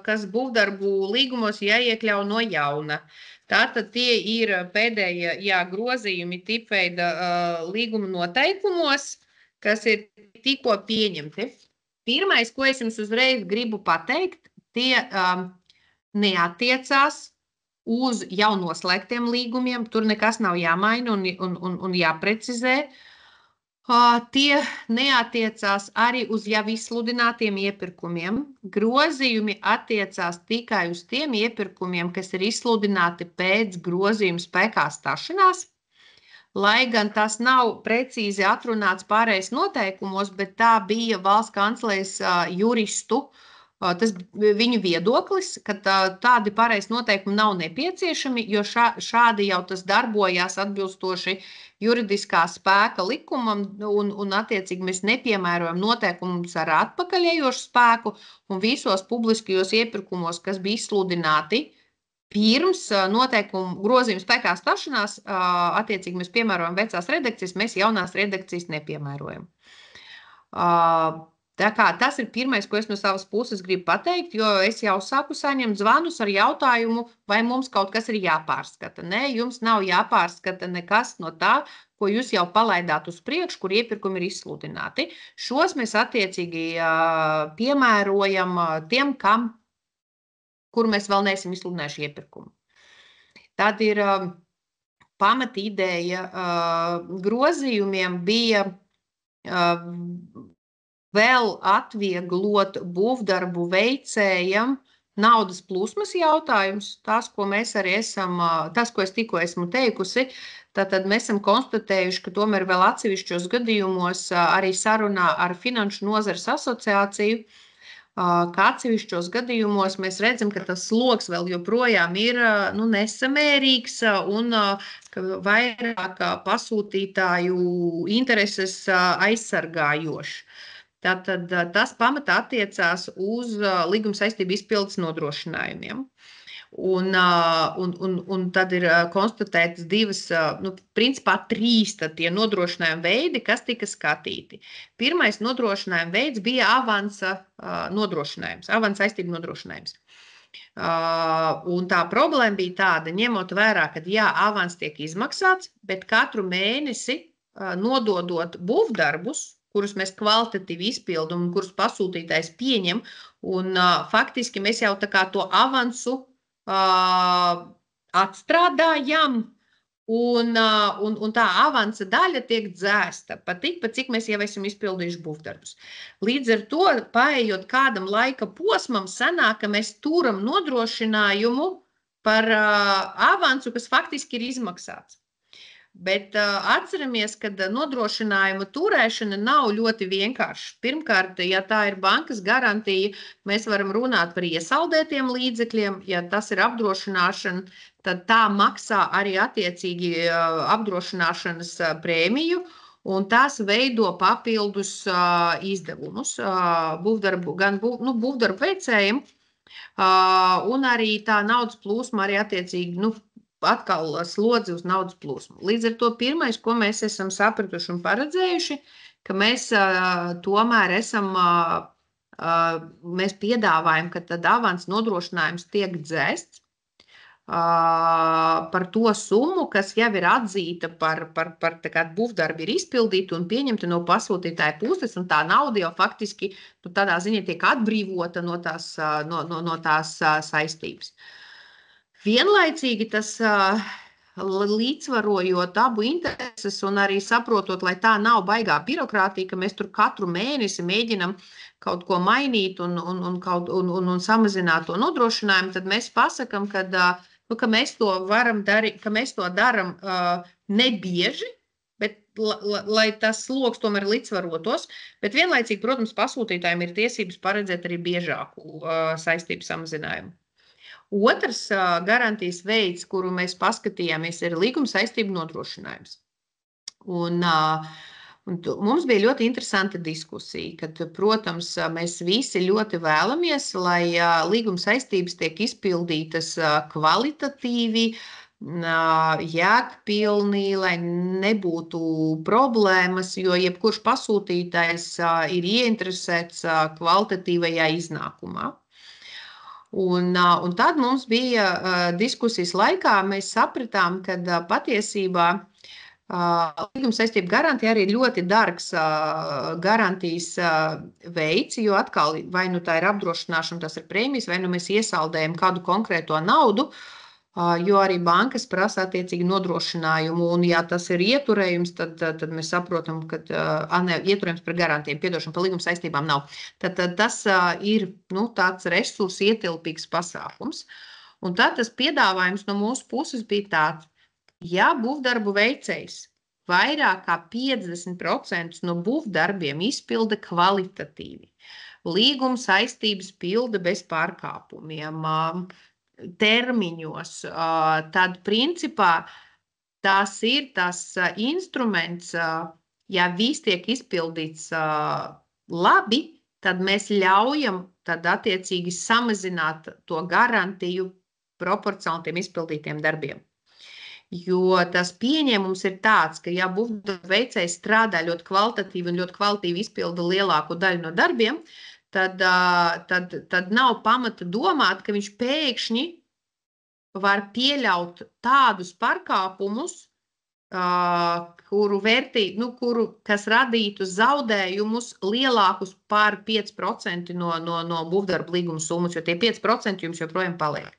kas būvdarbu līgumos jāiekļauj no jauna. Tātad tie ir pēdējie grozījumi tipveida līguma noteikumos, kas ir tikko pieņemti. Pirmais, ko es jums uzreiz gribu pateikt, tie neatiecās uz jau noslēgtiem līgumiem, tur nekas nav jāmaina un jāprecizē. Tie neatiecās arī uz jau izsludinātiem iepirkumiem. Grozījumi attiecās tikai uz tiem iepirkumiem, kas ir izsludināti pēc grozījuma spēkā stāšanās, lai gan tas nav precīzi atrunāts pārējais noteikumos, bet tā bija valsts kanclejas juristu tas viņu viedoklis, ka tādi pareizi noteikumi nav nepieciešami, jo šādi jau tas darbojās atbilstoši juridiskā spēka likumam un attiecīgi mēs nepiemērojam noteikumus ar atpakaļējošu spēku un visos publiskajos iepirkumos, kas bija izsludināti pirms noteikumu grozījuma spēkā stāšanās, attiecīgi mēs piemērojam vecās redakcijas, mēs jaunās redakcijas nepiemērojam. Tā kā tas ir pirmais, ko es no savas puses gribu pateikt, jo es jau sāku saņemt zvanus ar jautājumu, vai mums kaut kas ir jāpārskata. Nē, jums nav jāpārskata nekas no tā, ko jūs jau palaidāt uz priekšu, kur iepirkumi ir izsludināti. Šos mēs attiecīgi piemērojam tiem, kur mēs vēl neesam izsludinājuši iepirkumu. Tad ir pamatīdeja grozījumiem bija vēl atvieglot būvdarbu veicējam naudas plūsmas jautājums, tas, ko mēs arī tas, ko es tikko esmu teikusi, tad mēs esam konstatējuši, ka tomēr vēl atsevišķos gadījumos arī sarunā ar Finanšu nozares asociāciju, ka atsevišķos gadījumos mēs redzam, ka tas sloks vēl joprojām ir nesamērīgs un vairāk pasūtītāju intereses aizsargājošs. Tātad tas pamatā attiecās uz līguma saistību izpildes nodrošinājumiem. Un tad ir konstatētas divas, principā trīs tie nodrošinājuma veidi, kas tika skatīti. Pirmais nodrošinājuma veids bija avansa nodrošinājums, avansa saistību nodrošinājums. Un tā problēma bija tāda, ņemot vērā, ka avans tiek izmaksāts, bet katru mēnesi nododot būvdarbus, kurus mēs kvalitatīvi izpildam un kurus pasūtītājs pieņem, un faktiski mēs jau tā kā to avansu atstrādājam, un tā avansa daļa tiek dzēsta pat tikpat, cik mēs jau esam izpildījuši būvdarbus. Līdz ar to, paējot kādam laika posmam, sanāk, ka mēs turam nodrošinājumu par avansu, kas faktiski ir izmaksāts. Bet atceramies, ka nodrošinājuma turēšana nav ļoti vienkārša. Pirmkārt, ja tā ir bankas garantija, mēs varam runāt par iesaldētiem līdzekļiem. Ja tas ir apdrošināšana, tad tā maksā arī attiecīgi apdrošināšanas prēmiju, un tās veido papildus izdevumus būvdarbu veicējiem, un arī tā naudas plūsma arī attiecīgi, atkal slodzi uz naudas plūsmu. Līdz ar to pirmais, ko mēs esam sapratuši un paredzējuši, ka mēs tomēr mēs piedāvājam, ka tad avans nodrošinājums tiek dzēsts par to summu, kas jau ir atzīta par būvdarbi ir izpildīta un pieņemta no pasūtītāja puses, un tā nauda jau faktiski tādā ziņā tiek atbrīvota no tās saistības. Vienlaicīgi tas līdzsvarojot abu intereses un arī saprotot, lai tā nav baigā birokrātija, ka mēs tur katru mēnesi mēģinam kaut ko mainīt un samazināt to nodrošinājumu, tad mēs pasakam, ka mēs to varam darīt, ka mēs to daram nebieži, bet lai tas sloks tomēr līdzsvarotos, bet vienlaicīgi, protams, pasūtītājiem ir tiesības paredzēt arī biežāku saistību samazinājumu. Otrs garantijas veids, kuru mēs paskatījāmies, ir līguma saistību nodrošinājums. Un mums bija ļoti interesanta diskusija, kad, protams, mēs visi ļoti vēlamies, lai līguma saistības tiek izpildītas kvalitatīvi, jēgpilni, lai nebūtu problēmas, jo jebkurš pasūtītājs ir ieinteresēts kvalitatīvajā iznākumā. Un tad mums bija diskusijas laikā, mēs sapratām, ka patiesībā līguma saistību garantija arī ir ļoti dārgs garantijas veids, jo atkal vai nu tā ir apdrošināšana, tas ir prēmijas, vai nu mēs iesaldējam kādu konkrēto naudu, jo arī bankas prasa attiecīgi nodrošinājumu, un ja tas ir ieturējums, tad mēs saprotam, ka ieturējums par garantiem, piedošana par līguma saistībām nav. Tad tas ir tāds resursu ietilpīgs pasākums. Un tad tas piedāvājums no mūsu puses bija tāds, ja būvdarbu veicējs vairāk kā 50% no būvdarbiem izpilda kvalitatīvi, līguma saistības pilda bez pārkāpumiem, termiņos, tad principā tas ir tas instruments, ja viss tiek izpildīts labi, tad mēs ļaujam tad attiecīgi samazināt to garantiju proporcionāli tiem izpildītiem darbiem. Jo tas pieņēmums ir tāds, ka ja būvdarbu veicējs strādā ļoti kvalitatīvi un ļoti kvalitīvi izpilda lielāko daļu no darbiem, tad nav pamata domāt, ka viņš pēkšņi var pieļaut tādus pārkāpumus, kas radītu zaudējumus lielākus par 5% no būvdarbu līguma summas, jo tie 5% jums joprojām paliek.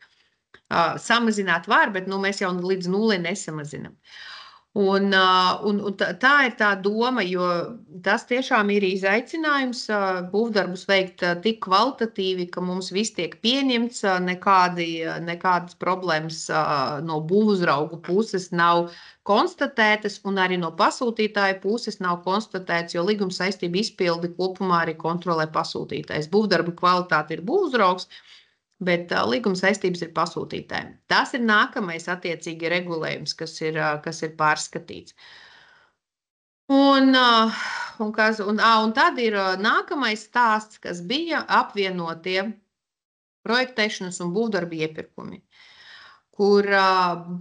Samazināt var, bet mēs jau līdz nulli nesamazinam. Un tā ir tā doma, jo tas tiešām ir izaicinājums būvdarbus veikt tik kvalitatīvi, ka mums viss tiek pieņemts, nekādas problēmas no būvuzraugu puses nav konstatētas un arī no pasūtītāja puses nav konstatēts, jo līguma saistība izpildi kopumā arī kontrolē pasūtītājs. Būvdarbu kvalitāte ir būvuzraugs, bet līguma saistības ir pasūtītājiem. Tas ir nākamais attiecīgi regulējums, kas ir pārskatīts. Un tad ir nākamais stāsts, kas bija apvienotie projektēšanas un būvdarbu iepirkumi, kur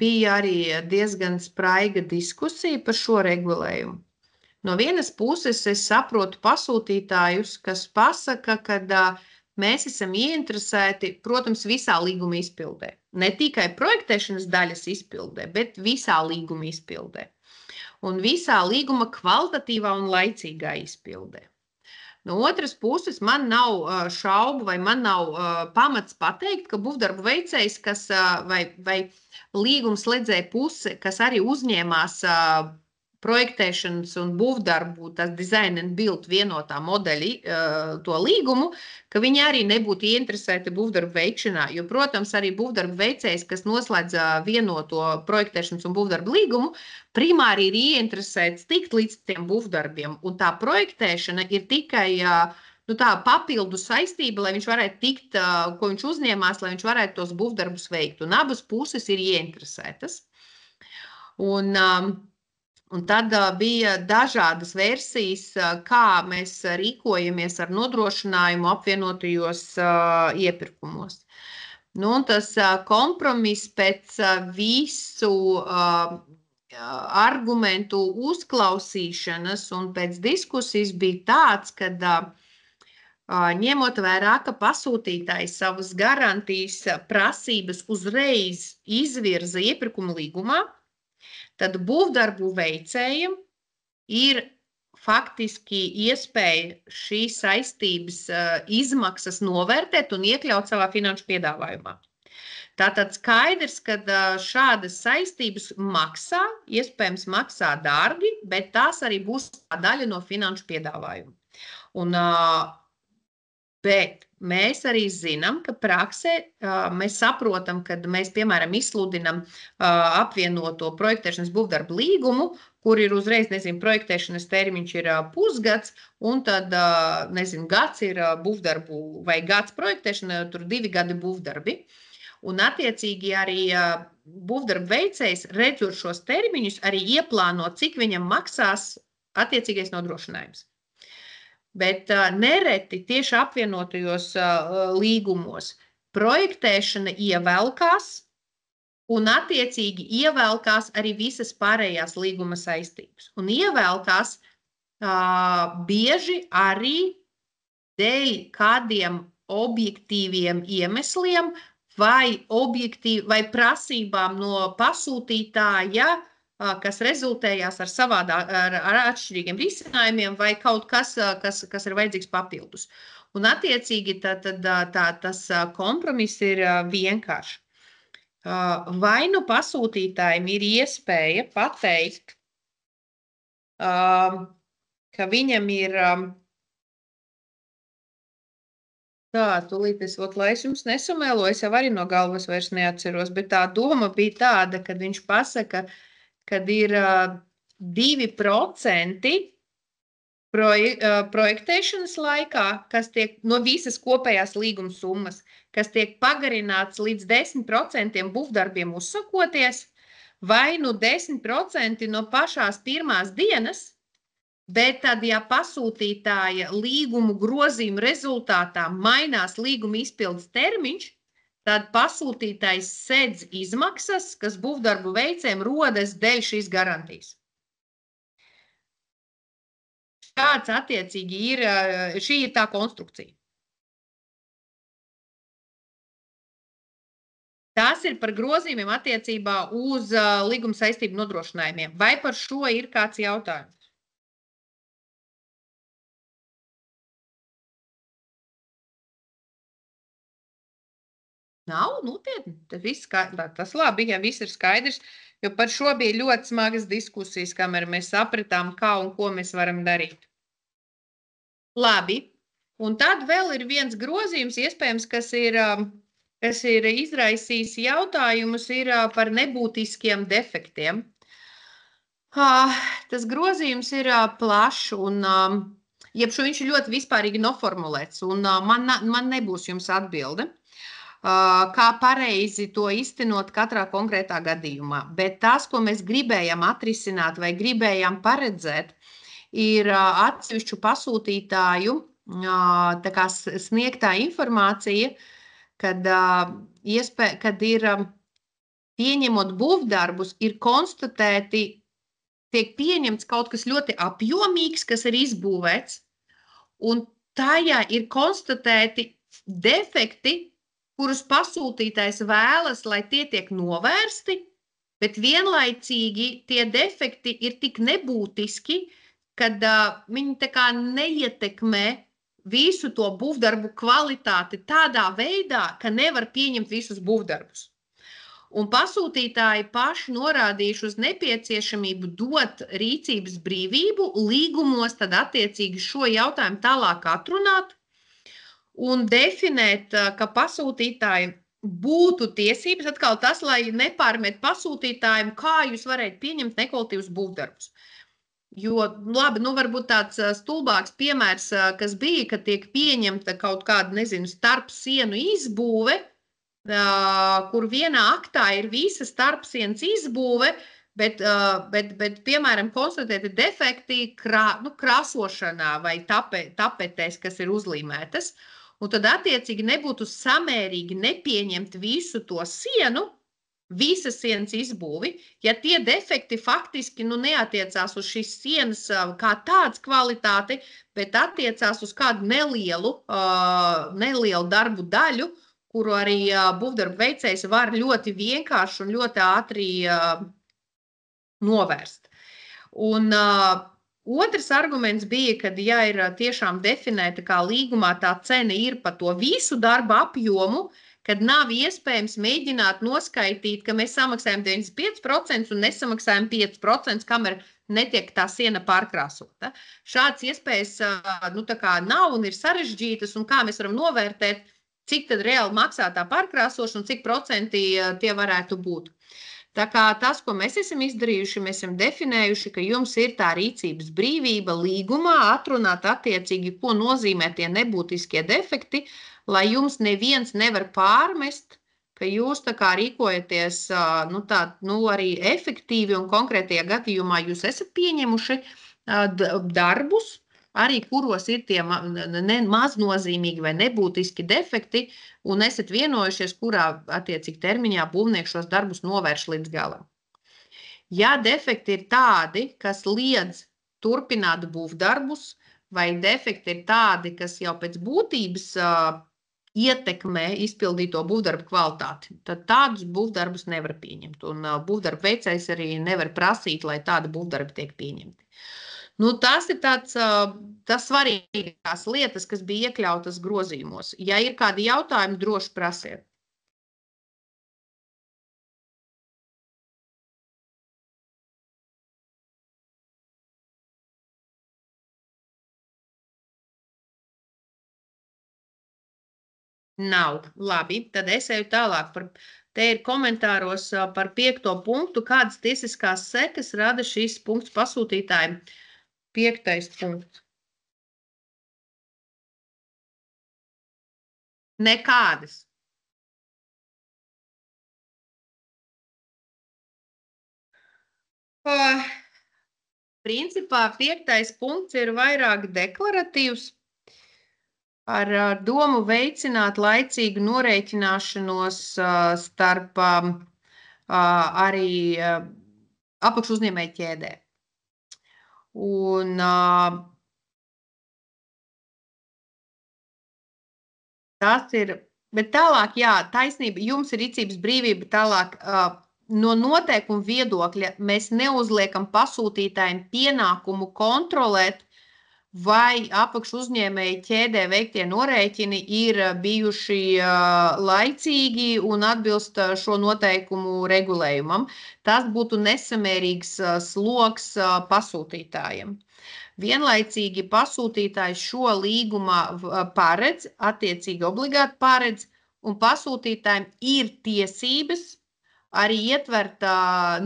bija arī diezgan spraiga diskusija par šo regulējumu. No vienas puses es saprotu pasūtītājus, kas pasaka, ka mēs esam ieinteresēti, protams, visā līguma izpildē. Ne tikai projektēšanas daļas izpildē, bet visā līguma izpildē. Un visā līguma kvalitatīvā un laicīgā izpildē. No otras puses, man nav šaubu vai man nav pamats pateikt, ka būvdarbu veicējs, kas vai līgumslēdzēja puse, kas arī uzņēmās projektēšanas un būvdarbu, tas design and build vienotā modeļi, to līgumu, ka viņi arī nebūtu ieinteresēti būvdarbu veikšanā. Jo, protams, arī būvdarbu veicējs, kas noslēdz vienoto projektēšanas un būvdarbu līgumu, primāri ir ieinteresēts tikt līdz tiem būvdarbiem. Un tā projektēšana ir tikai tā papildu saistība, lai viņš varētu tikt, ko viņš uzņēmās, lai viņš varētu tos būvdarbus veikt. Un abas puses ir ieinteresētas. Un tad bija dažādas versijas, kā mēs rīkojamies ar nodrošinājumu apvienotajos iepirkumos. Nu, un tas kompromiss pēc visu argumentu uzklausīšanas un pēc diskusijas bija tāds, kad ņemot vērā, ka pasūtītājs savas garantijas prasības uzreiz izvirza iepirkuma līgumā, tad būvdarbu veicējiem ir faktiski iespēja šīs saistības izmaksas novērtēt un iekļaut savā finanšu piedāvājumā. Tātad skaidrs, ka šādas saistības maksā, iespējams maksā dārgi, bet tās arī būs daļa no finanšu piedāvājuma. Bet mēs arī zinām, ka praksē mēs saprotam, kad mēs, piemēram, izsludinam apvienoto projektēšanas būvdarbu līgumu, kur ir uzreiz, projektēšanas termiņš ir pusgads, un tad, gads ir būvdarbu vai gads projektēšana, tur 2 gadi būvdarbi. Un attiecīgi arī būvdarbu veicējs, redzot šos termiņus, arī ieplāno, cik viņam maksās attiecīgais nodrošinājums. Bet nereti tieši apvienotajos līgumos projektēšana ievelkās un attiecīgi ievelkās arī visas pārējās līguma saistības. Un ievelkās bieži arī dēļ kādiem objektīviem iemesliem vai prasībām no pasūtītāja, kas rezultējās ar atšķirīgiem risinājumiem vai kaut kas ir vajadzīgs papildus. Un attiecīgi tas kompromiss ir vienkārši. Vai nu pasūtītājiem ir iespēja pateikt, ka viņam ir tūlīt lai es jums nesumēloju, es jau arī no galvas vairs neatceros, bet tā doma bija tāda, kad viņš pasaka, kad ir 2% projektēšanas laikā, kas tiek no visas kopējās līguma summas, kas tiek pagarināts līdz 10% būvdarbiem uzsakoties, vai nu 10% no pašās pirmās dienas, bet tad, ja pasūtītāja līgumu grozījumu rezultātā mainās līguma izpildes termiņš, tad pasūtītājs sedz izmaksas, kas būvdarbu veicējiem rodas dēļ šīs garantijas. Kāds attiecīgi ir, šī ir tā konstrukcija. Tas ir par grozījumiem attiecībā uz līguma saistību nodrošinājumiem. Vai par šo ir kāds jautājums? Nav nopietni. Tas labi, ja viss ir skaidrs, jo par šo bija ļoti smagas diskusijas, kamēr mēs sapratām, kā un ko mēs varam darīt. Labi. Un tad vēl ir viens grozījums, iespējams, kas ir izraisījis jautājumus, ir par nebūtiskiem defektiem. Tas grozījums ir plašs un viņš ir ļoti vispārīgi noformulēts, un man nebūs jums atbilde. Kā pareizi to iztenot katrā konkrētā gadījumā. Bet tas, ko mēs gribējām atrisināt vai gribējām paredzēt, ir atsevišķu pasūtītāju sniegtā informācija, kad ir pieņemot būvdarbus, ir konstatēti, tiek pieņemts kaut kas ļoti apjomīgs, kas ir izbūvēts, un tajā ir konstatēti defekti, kurus pasūtītājs vēlas, lai tie tiek novērsti, bet vienlaicīgi tie defekti ir tik nebūtiski, kad viņi tā kā neietekmē visu to būvdarbu kvalitāti tādā veidā, ka nevar pieņemt visus būvdarbus. Un pasūtītāji paši norādījuši uz nepieciešamību dot rīcības brīvību, līgumos tad attiecīgi šo jautājumu tālāk atrunāt un definēt, ka pasūtītāji būtu tiesības, atkal tas, lai nepārmet pasūtītājiem, kā jūs varētu pieņemt nekvalitīvus būvdarbus. Jo, labi, varbūt tāds stulbāks piemērs, kas bija, ka tiek pieņemta kaut kāda, starp sienu izbūve, kur vienā aktā ir visa starpsienas izbūve, bet piemēram, konstatēti defekti krāsošanā vai tapetēs, kas ir uzlīmētas. Un tad attiecīgi nebūtu samērīgi nepieņemt visu to sienu, visas sienas izbūvi, ja tie defekti faktiski neatiecās uz šīs sienas kā tāds kvalitāti, bet attiecās uz kādu nelielu darbu daļu, kuru arī būvdarbu veicējs var ļoti vienkārši un ļoti ātri novērst. Un otrs arguments bija, ka ja ir tiešām definēta kā līgumā tā cena ir pa to visu darba apjomu, kad nav iespējams mēģināt noskaitīt, ka mēs samaksājam 95% un nesamaksājam 5%, kamēr netiek tā siena pārkrāsota. Šāds iespējas nav un ir sarežģītas, un kā mēs varam novērtēt, cik tad reāli maksā tā pārkrāsošana un cik procenti tie varētu būt. Tā kā tas, ko mēs esam izdarījuši, mēs esam definējuši, ka jums ir tā rīcības brīvība līgumā atrunāt attiecīgi, ko nozīmē tie nebūtiskie defekti, lai jums neviens nevar pārmest, ka jūs tā kā rīkojaties arī efektīvi un konkrētajā gadījumā jūs esat pieņemuši darbus, arī kuros ir tie maznozīmīgi vai nebūtiski defekti, un esat vienojušies, kurā attiecīgi termiņā būvnieks šos darbus novērš līdz galam. Ja defekti ir tādi, kas liedz turpināt būvdarbus, vai defekti ir tādi, kas jau pēc būtības ietekmē izpildīto būvdarbu kvalitāti, tad tādus būvdarbus nevar pieņemt, un būvdarbu veicējs arī nevar prasīt, lai tādi būvdarbi tiek pieņemti. Tas ir tas svarīgās lietas, kas bija iekļautas grozījumos. Ja ir kādi jautājumi, droši prasiet. Nav. Labi, tad es eju tālāk. Te ir komentāros par 5. punktu, kādas tiesiskās sekas rada šīs punkts pasūtītājiem. 5. punkts. Nekādas. Principā 5. punkts ir vairāk deklaratīvs ar domu veicināt laicīgu norēķināšanos starp arī apakšuzņēmēju ķēdē. Un tas ir, bet tālāk, jā, taisnība, jums ir rīcības brīvība tālāk no noteikuma viedokļa mēs neuzliekam pasūtītājiem pienākumu kontrolēt, vai apakšuzņēmēju ķēdē veiktie norēķini ir bijuši laicīgi un atbilst šo noteikumu regulējumam. Tas būtu nesamērīgs sloks pasūtītājiem. Vienlaicīgi pasūtītājs šo līgumā paredz, attiecīgi obligāti paredz, un pasūtītājiem ir tiesības arī ietvert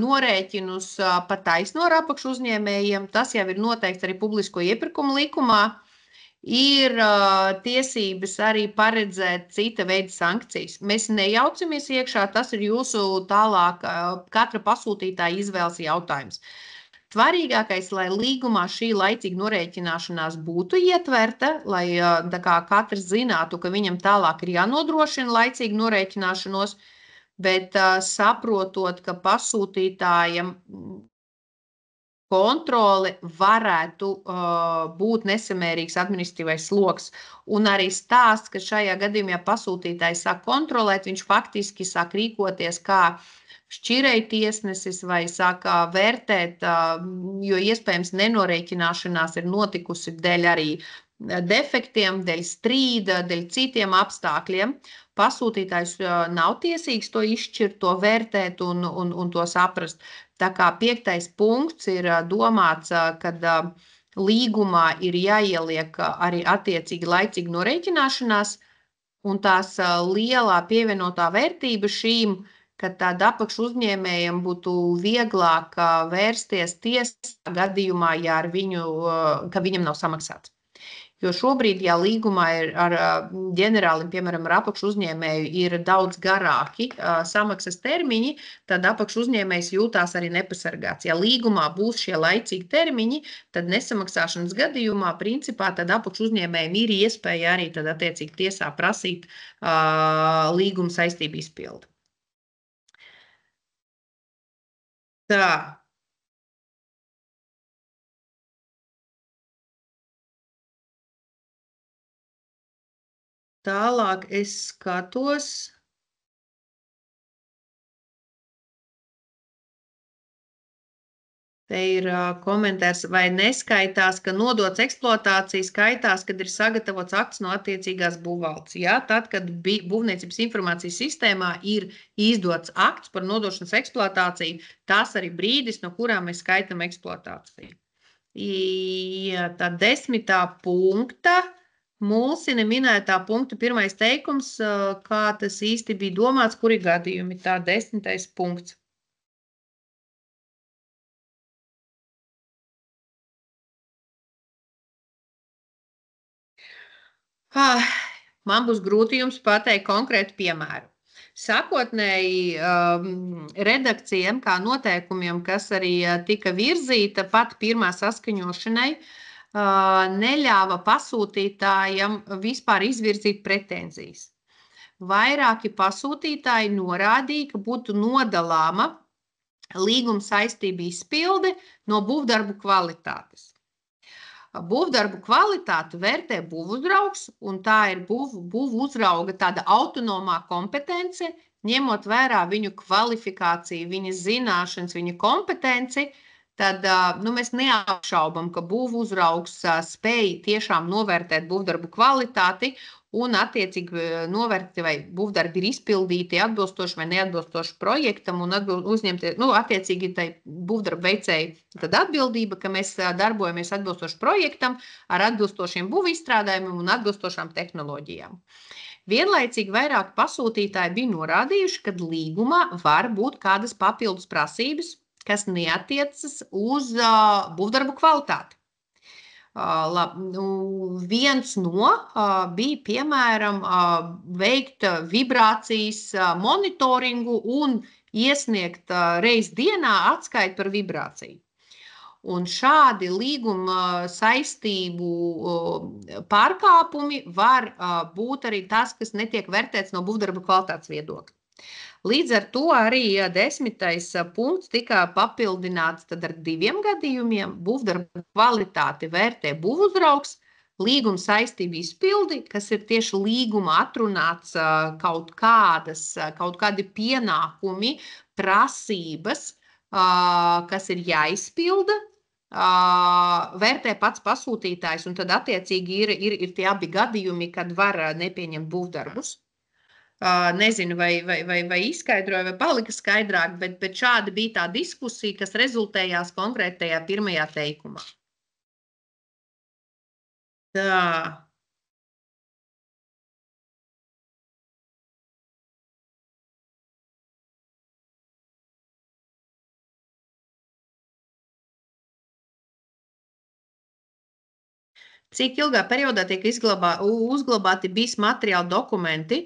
norēķinus pa taisno ar apakšu uzņēmējiem. Tas jau ir noteikts arī publisko iepirkumu likumā. Ir tiesības arī paredzēt cita veida sankcijas. Mēs nejaucamies iekšā, tas ir jūsu tālāk katra pasūtītāja izvēles jautājums. Svarīgākais, lai līgumā šī laicīga norēķināšanās būtu ietverta, lai katrs zinātu, ka viņam tālāk ir jānodrošina laicīga norēķināšanos, bet saprotot, ka pasūtītājam kontrole varētu būt nesamērīgs administratīvais sloks. Un arī stāsts, ka šajā gadījumā, ja pasūtītājs sāk kontrolēt, viņš faktiski sāk rīkoties kā šķirēja tiesnesis vai sāk vērtēt, jo iespējams nenorēķināšanās ir notikusi dēļ arī defektiem, dēļ strīda, dēļ citiem apstākļiem, pasūtītājs nav tiesīgs to izšķirt, to vērtēt un to saprast. Tā kā 5. punkts ir domāts, kad līgumā ir jāieliek arī attiecīgi laicīgi norēķināšanās, un tās lielā pievienotā vērtība šīm, ka tāda apakšu uzņēmējiem būtu vieglāk vērsties tiesā gadījumā, ja ka viņam nav samaksāts. Jo šobrīd, ja līgumā ir ar ģenerālim, piemēram, ar apakšu uzņēmēju ir daudz garāki samaksas termiņi, tad apakšu uzņēmējs jūtās arī nepasargāts. Ja līgumā būs šie laicīgi termiņi, tad nesamaksāšanas gadījumā, principā, tad apakšu uzņēmējiem ir iespēja arī tad attiecīgi tiesā prasīt līguma saistību izpildi. Tā. Tālāk es skatos. Te ir komentārs, vai neskaitās, ka nodots eksploatācija skaitās, kad ir sagatavots akts no attiecīgās būvvaldes. Jā, tad, kad būvniecības informācijas sistēmā ir izdots akts par nodošanas eksploatāciju, tas arī brīdis, no kurām mēs skaitam eksploatāciju. Jā, tā 10. punkta. Mulsine minētā punkta 1. teikums, kā tas īsti bija domāts, kuri gadījumi, tā 10. punkts. Man būs grūti jums pateikt konkrētu piemēru. Sākotnēji redakcija MK noteikumiem, kas arī tika virzīta pat pirmā saskaņošanai, neļāva pasūtītājam vispār izvirzīt pretenzijas. Vairāki pasūtītāji norādīja, ka būtu nodalāma līguma saistība izpilde no būvdarbu kvalitātes. Būvdarbu kvalitāti vērtē būvuzraugs, un tā ir būvuzrauga tāda autonomā kompetence, ņemot vērā viņu kvalifikāciju, viņa zināšanas, viņa kompetenci, tad mēs neapšaubam, ka būvuzraugs spēj tiešām novērtēt būvdarbu kvalitāti un attiecīgi novērtēt, vai būvdarbi ir izpildīti atbilstoši vai neatbilstoši projektam un uzņemti, attiecīgi tai būvdarbu veicēji tad atbildība, ka mēs darbojamies atbilstoši projektam ar atbilstošiem būvizstrādājumiem un atbilstošām tehnoloģijām. Vienlaicīgi vairāk pasūtītāji bija norādījuši, ka līgumā var būt kādas papildus prasības, kas neatiecas uz būvdarbu kvalitāti. Viens no bija, piemēram, veikt vibrācijas monitoringu un iesniegt reiz dienā atskaiti par vibrāciju. Un šādi līguma saistību pārkāpumi var būt arī tas, kas netiek vērtēts no būvdarba kvalitātes viedokļa. Līdz ar to arī 10. punkts tika papildināts tad ar 2 gadījumiem. Būvdarba kvalitāti vērtē būvuzraugs, līguma saistību izpildi, kas ir tieši līguma atrunāts kaut kādi pienākumi, prasības, kas ir jāizpilda, vērtē pats pasūtītājs, un tad attiecīgi ir tie abi gadījumi, kad var nepieņemt būvdarbus. Nezinu, vai izskaidroju, vai palika skaidrāk, bet šāda bija tā diskusija, kas rezultējās konkrētajā 1. teikumā. Tā. Cik ilgā periodā tiek uzglabāti BIS materiāli dokumenti?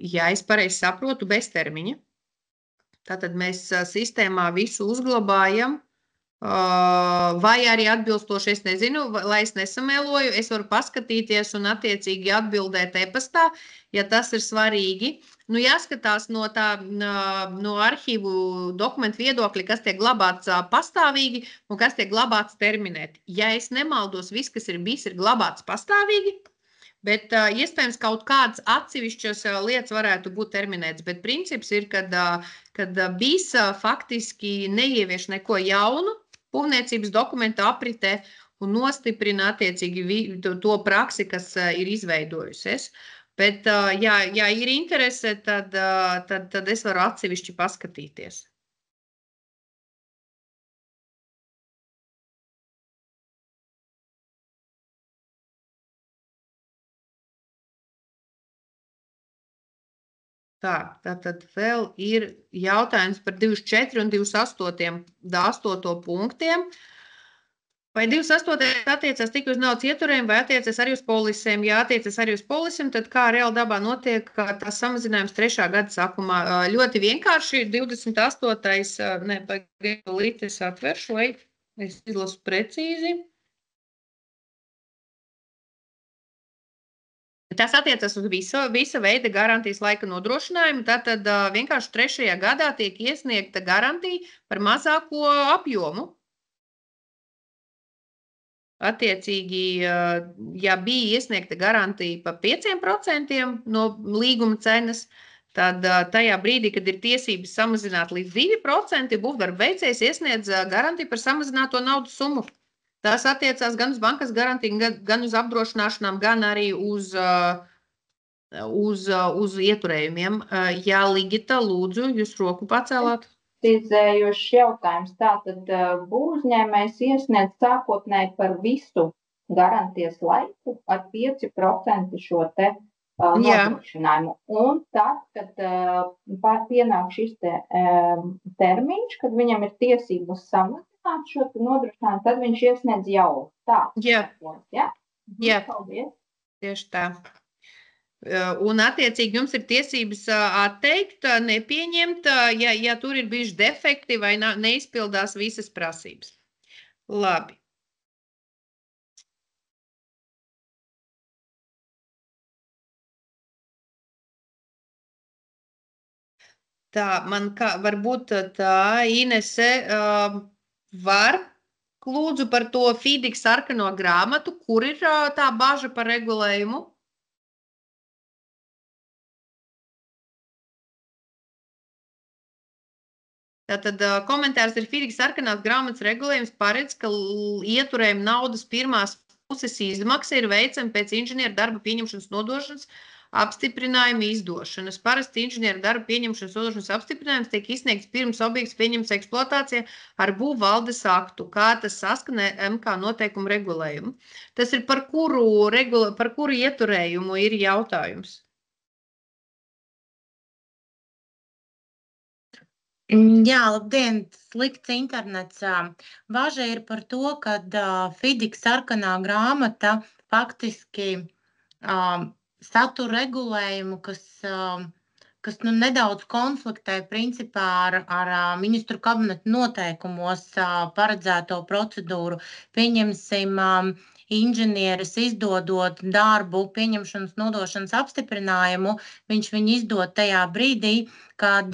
Ja es pareizi saprotu, bez termiņa. Tātad mēs sistēmā visu uzglabājam, vai arī atbilstoši, es nezinu, lai es nesamēloju, es varu paskatīties un attiecīgi atbildēt e-pastā, ja tas ir svarīgi. Jāskatās no arhīvu dokumentu viedokļa, kas tiek glabāts pastāvīgi un kas tiek glabāts terminēti. Ja es nemaldos, viss, kas ir bijis, ir glabāts pastāvīgi, bet iespējams kaut kādas atsevišķas lietas varētu būt terminētas, bet princips ir, kad BIS faktiski neievieš neko jaunu būvniecības dokumentu apritē, un nostiprina attiecīgi to praksi, kas ir izveidojusies. Bet, ja ir interese, tad es varu atsevišķi paskatīties. Tātad vēl ir jautājums par 24 un 28 punktiem. Vai 28 attiecas tikai uz naudas ieturējumu vai attiecas arī uz polisēm? Ja attiecas arī uz polisēm, tad kā reāli dabā notiek tās samazinājums 3. gada sākumā? Ļoti vienkārši 28. Pagaidu, es atveršu, vai es izlasu precīzi. Tas attiecas uz visa veida garantijas laika nodrošinājumu, tātad vienkārši 3. gadā tiek iesniegta garantija par mazāko apjomu. Attiecīgi, ja bija iesniegta garantija par 5% no līguma cenas, tad tajā brīdī, kad ir tiesības samazināt līdz 2%, būvdarba veicējs iesniedz garantiju par samazināto naudas summu. Tas attiecās gan uz bankas garantiju, gan uz apdrošināšanām, gan arī uz ieturējumiem. Jā, Ligita, lūdzu, jūs roku pacēlāt. Precizējošs jautājums. Tātad būvuzņēmējs iesniedz sākotnēji par visu garantijas laiku ar 5% šo te nodrošinājumu. Un tad, kad pienāk šis termiņš, kad viņam ir tiesības samazināt šo nodrošinājumu, tad viņš iesniedz jau tā. Jā, paldies. Tieši tā. Un attiecīgi jums ir tiesības atteikt, nepieņemt, ja tur ir bijuši defekti vai neizpildās visas prasības. Labi. Tā, varbūt tā Inese var lūdzu par to FIDIC sarkano grāmatu, kur ir tā baža par regulējumu? Tātad komentārs ir FIDIC sarkanās grāmatas regulējums paredz, ka ieturējuma naudas pirmās puses izmaksa ir veicama pēc inženieru darba pieņemšanas nodošanas apstiprinājuma izdošanas. Parasti inženieru darba pieņemšanas nodošanas apstiprinājums tiek izsniegts pirms objekts pieņemts eksploatācijā ar būvvaldes aktu, kā tas saskanē MK noteikumu regulējumu. Tas ir par kuru ieturējumu ir jautājums? Jā, labdien, slikts internets. Baža ir par to, ka FIDIC sarkanā grāmata faktiski satura regulējumu, kas nedaudz konfliktē principā ar ministru kabineta noteikumos paredzēto procedūru. Pieņemsim, inženieris izdodot darbu pieņemšanas nodošanas apstiprinājumu, viņš viņu izdod tajā brīdī, kad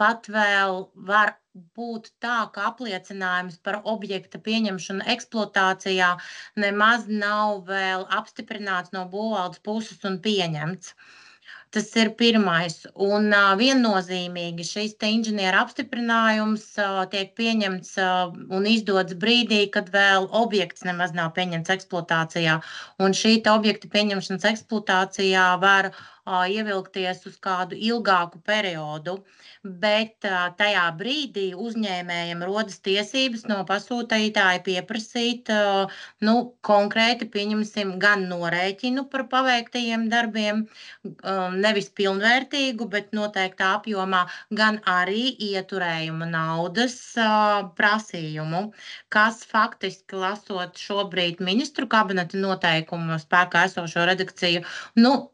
pat vēl var būt tā, ka apliecinājums par objekta pieņemšanu eksploatācijā nemaz nav vēl apstiprināts no būvvaldes puses un pieņemts. Tas ir pirmais. Un viennozīmīgi šis te inženieru apstiprinājums tiek pieņemts un izdots brīdī, kad vēl objekts nemaz nav pieņemts eksploatācijā. Un šī te objekta pieņemšanas eksploatācijā var ievilkties uz kādu ilgāku periodu, bet tajā brīdī uzņēmējiem rodas tiesības no pasūtītāja pieprasīt konkrēti, pieņemsim, gan norēķinu par paveiktajiem darbiem, nevis pilnvērtīgu, bet noteiktā apjomā, gan arī ieturējuma naudas prasījumu, kas faktiski lasot šobrīd ministru kabineta noteikumu spēkā esošo redakciju,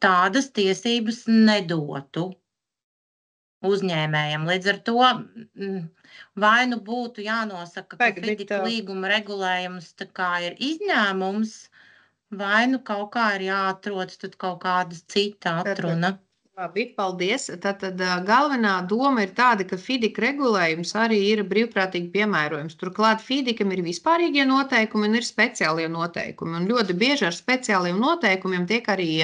tādas tiesības nedotu uzņēmējiem. Līdz ar to vai nu būtu jānosaka, ka FIDIC līguma regulējums tā kā ir izņēmums, vai nu kaut kā ir jāatrod tad kaut kāda cita atruna. Labi, paldies. Tātad galvenā doma ir tāda, ka FIDIC regulējums arī ir brīvprātīgi piemērojums. Turklāt FIDICam ir vispārīgie noteikumi un ir speciālie noteikumi. Un ļoti bieži ar speciāliem noteikumiem tiek arī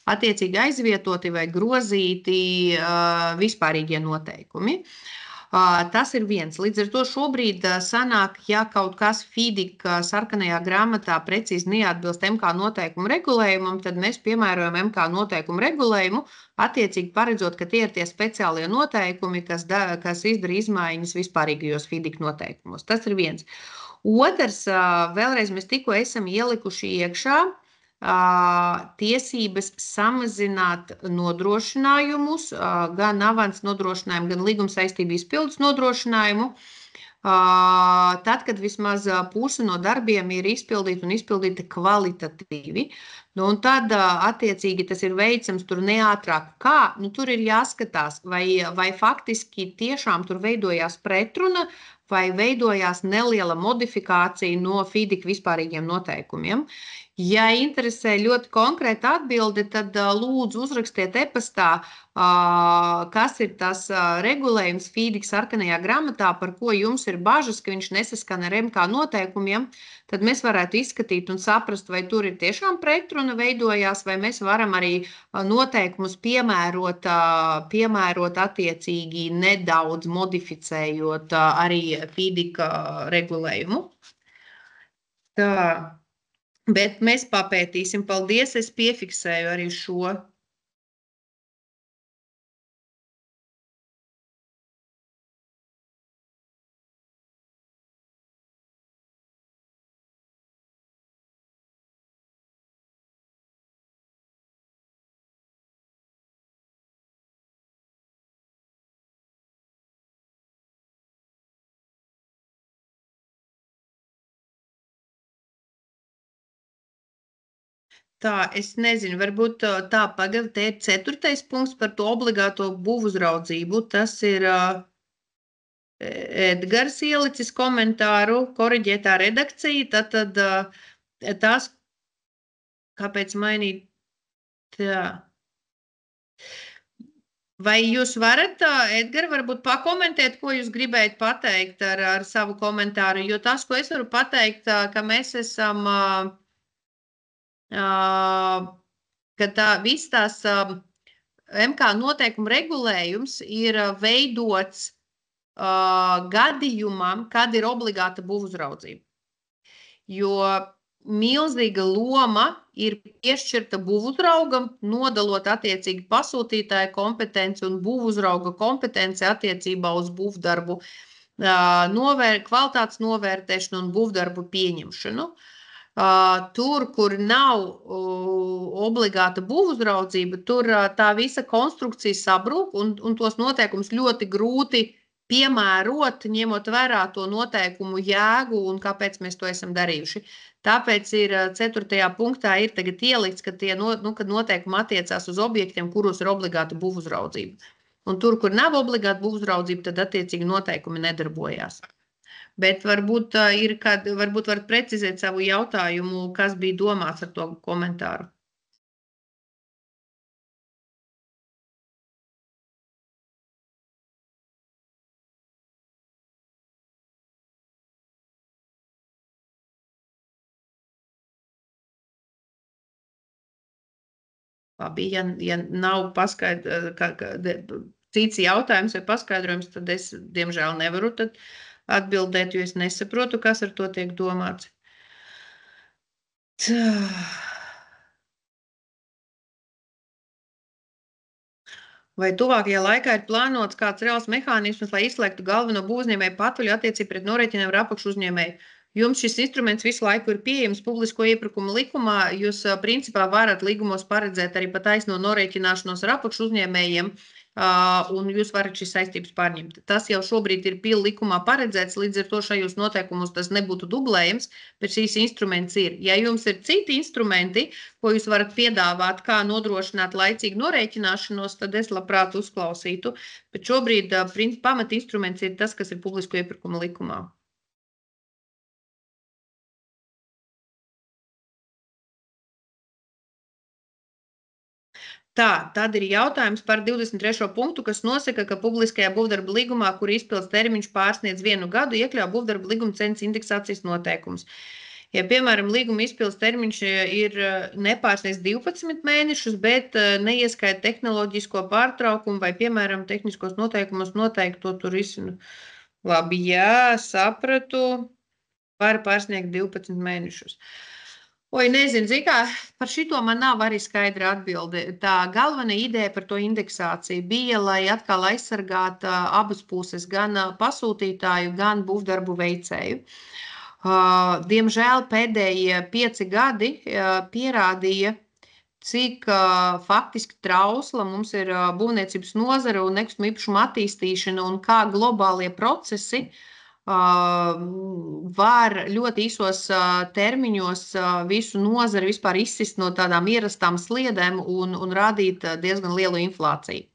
attiecīgi aizvietoti vai grozīti vispārīgie noteikumi. Tas ir viens. Līdz ar to šobrīd sanāk, ja kaut kas FIDIC sarkanajā grāmatā precīzi neatbilst MK noteikumu regulējumam, tad mēs piemērojam MK noteikumu regulējumu, attiecīgi paredzot, ka tie ir tie speciālie noteikumi, kas izdara izmaiņas vispārīgajos FIDIC noteikumos. Tas ir viens. Otrs, vēlreiz mēs tikko esam ielikuši iekšā tiesības samazināt nodrošinājumus, gan avans nodrošinājumu, gan līguma saistību izpildus nodrošinājumu, tad, kad vismaz puse no darbiem ir izpildīta un izpildīta kvalitatīvi. Un tad, attiecīgi, tas ir veicams tur neātrāk. Kā? Tur ir jāskatās, vai faktiski tiešām tur veidojās pretruna, vai veidojās neliela modifikācija no FIDIC vispārīgiem noteikumiem. Ja interesē ļoti konkrēta atbilde, tad lūdzu uzrakstiet e-pastā, kas ir tas regulējums FIDIC sarkanajā grāmatā, par ko jums ir bažas, ka viņš nesaskana ar MK noteikumiem, tad mēs varētu izskatīt un saprast, vai tur ir tiešām pretruna veidojās, vai mēs varam arī noteikumus piemērot attiecīgi nedaudz modificējot arī FIDIC regulējumu. Tā. Bet mēs papētīsim. Paldies, es piefiksēju arī šo. Tā, es nezinu, varbūt tā pagad, te ir 4. punkts par to obligāto būvuzraudzību. Tas ir Edgars ielicis komentāru, koriģētā redakcija, tad tās, kāpēc mainīt tā. Vai jūs varat, Edgar, varbūt pakomentēt, ko jūs gribējat pateikt ar savu komentāru, jo tas, ko es varu pateikt, ka mēs esam... ka viss tās MK noteikuma regulējums ir veidots gadījumam, kad ir obligāta būvuzraudzība. Jo milzīga loma ir piešķirta būvuzraugam, nodalot attiecīgi pasūtītāja kompetenci un būvuzrauga kompetenci attiecībā uz būvdarbu kvalitātes novērtēšanu un būvdarbu pieņemšanu. Tur, kur nav obligāta būvuzraudzība, tur tā visa konstrukcija sabrūk un tos noteikumus ļoti grūti piemērot, ņemot vērā to noteikumu jēgu un kāpēc mēs to esam darījuši. Tāpēc ir 4. punktā ir tagad ielikts, ka kad noteikumi attiecās uz objektiem, kuros ir obligāta būvuzraudzība. Un tur, kur nav obligāta būvuzraudzība, tad attiecīgi noteikumi nedarbojās. Bet varbūt varat precizēt savu jautājumu, kas bija domāts ar to komentāru. Labi, ja nav cits jautājums vai paskaidrojums, tad es, diemžēl, nevaru tad atbildēt, jo es nesaprotu, kas ar to tiek domāts. Tā. Vai tuvākajā laikā ir plānots kāds reāls mehānisms, lai izslēgtu galveno būvuzņēmēju patvaļu attiecībā pret norēķiniem ar apakšu uzņēmēju? Jums šis instruments visu laiku ir pieejams publisko iepirkumu likumā. Jūs principā varat līgumos paredzēt arī pa taisno norēķināšanos ar apakšu uzņēmējiem, un jūs varat šīs saistības pārņemt. Tas jau šobrīd ir PIL likumā paredzēts, līdz ar to šajos noteikumos tas nebūtu dublējams, bet šīs instruments ir. Ja jums ir citi instrumenti, ko jūs varat piedāvāt, kā nodrošināt laicīgu norēķināšanos, tad es labprāt uzklausītu, bet šobrīd pamat instruments ir tas, kas ir publisko iepirkumu likumā. Tā, tad ir jautājums par 23. punktu, kas nosaka, ka publiskajā būvdarba līgumā, kur izpildes termiņš pārsniedz 1 gadu, iekļauj būvdarba līguma cenas indeksācijas noteikumus. Ja, piemēram, līguma izpildes termiņš ir nepārsniedz 12 mēnešus, bet neieskaita tehnoloģisko pārtraukumu vai, piemēram, tehniskos noteikumus noteikto tur izsinu. Labi, jā, sapratu, var pārsniegt 12 mēnešus. Oi, nezinu, zin kā, par šito man nav arī skaidra atbilde. Tā galvenā ideja par to indeksāciju bija, lai atkal aizsargātu abas puses, gan pasūtītāju, gan būvdarbu veicēju. Diemžēl pēdējie 5 gadi pierādīja, cik faktiski trausla mums ir būvniecības nozara un nekustamo īpašumu attīstīšana un kā globālie procesi var ļoti īsos termiņos visu nozari vispār izsist no tādām ierastām sliedēm un radīt diezgan lielu inflāciju.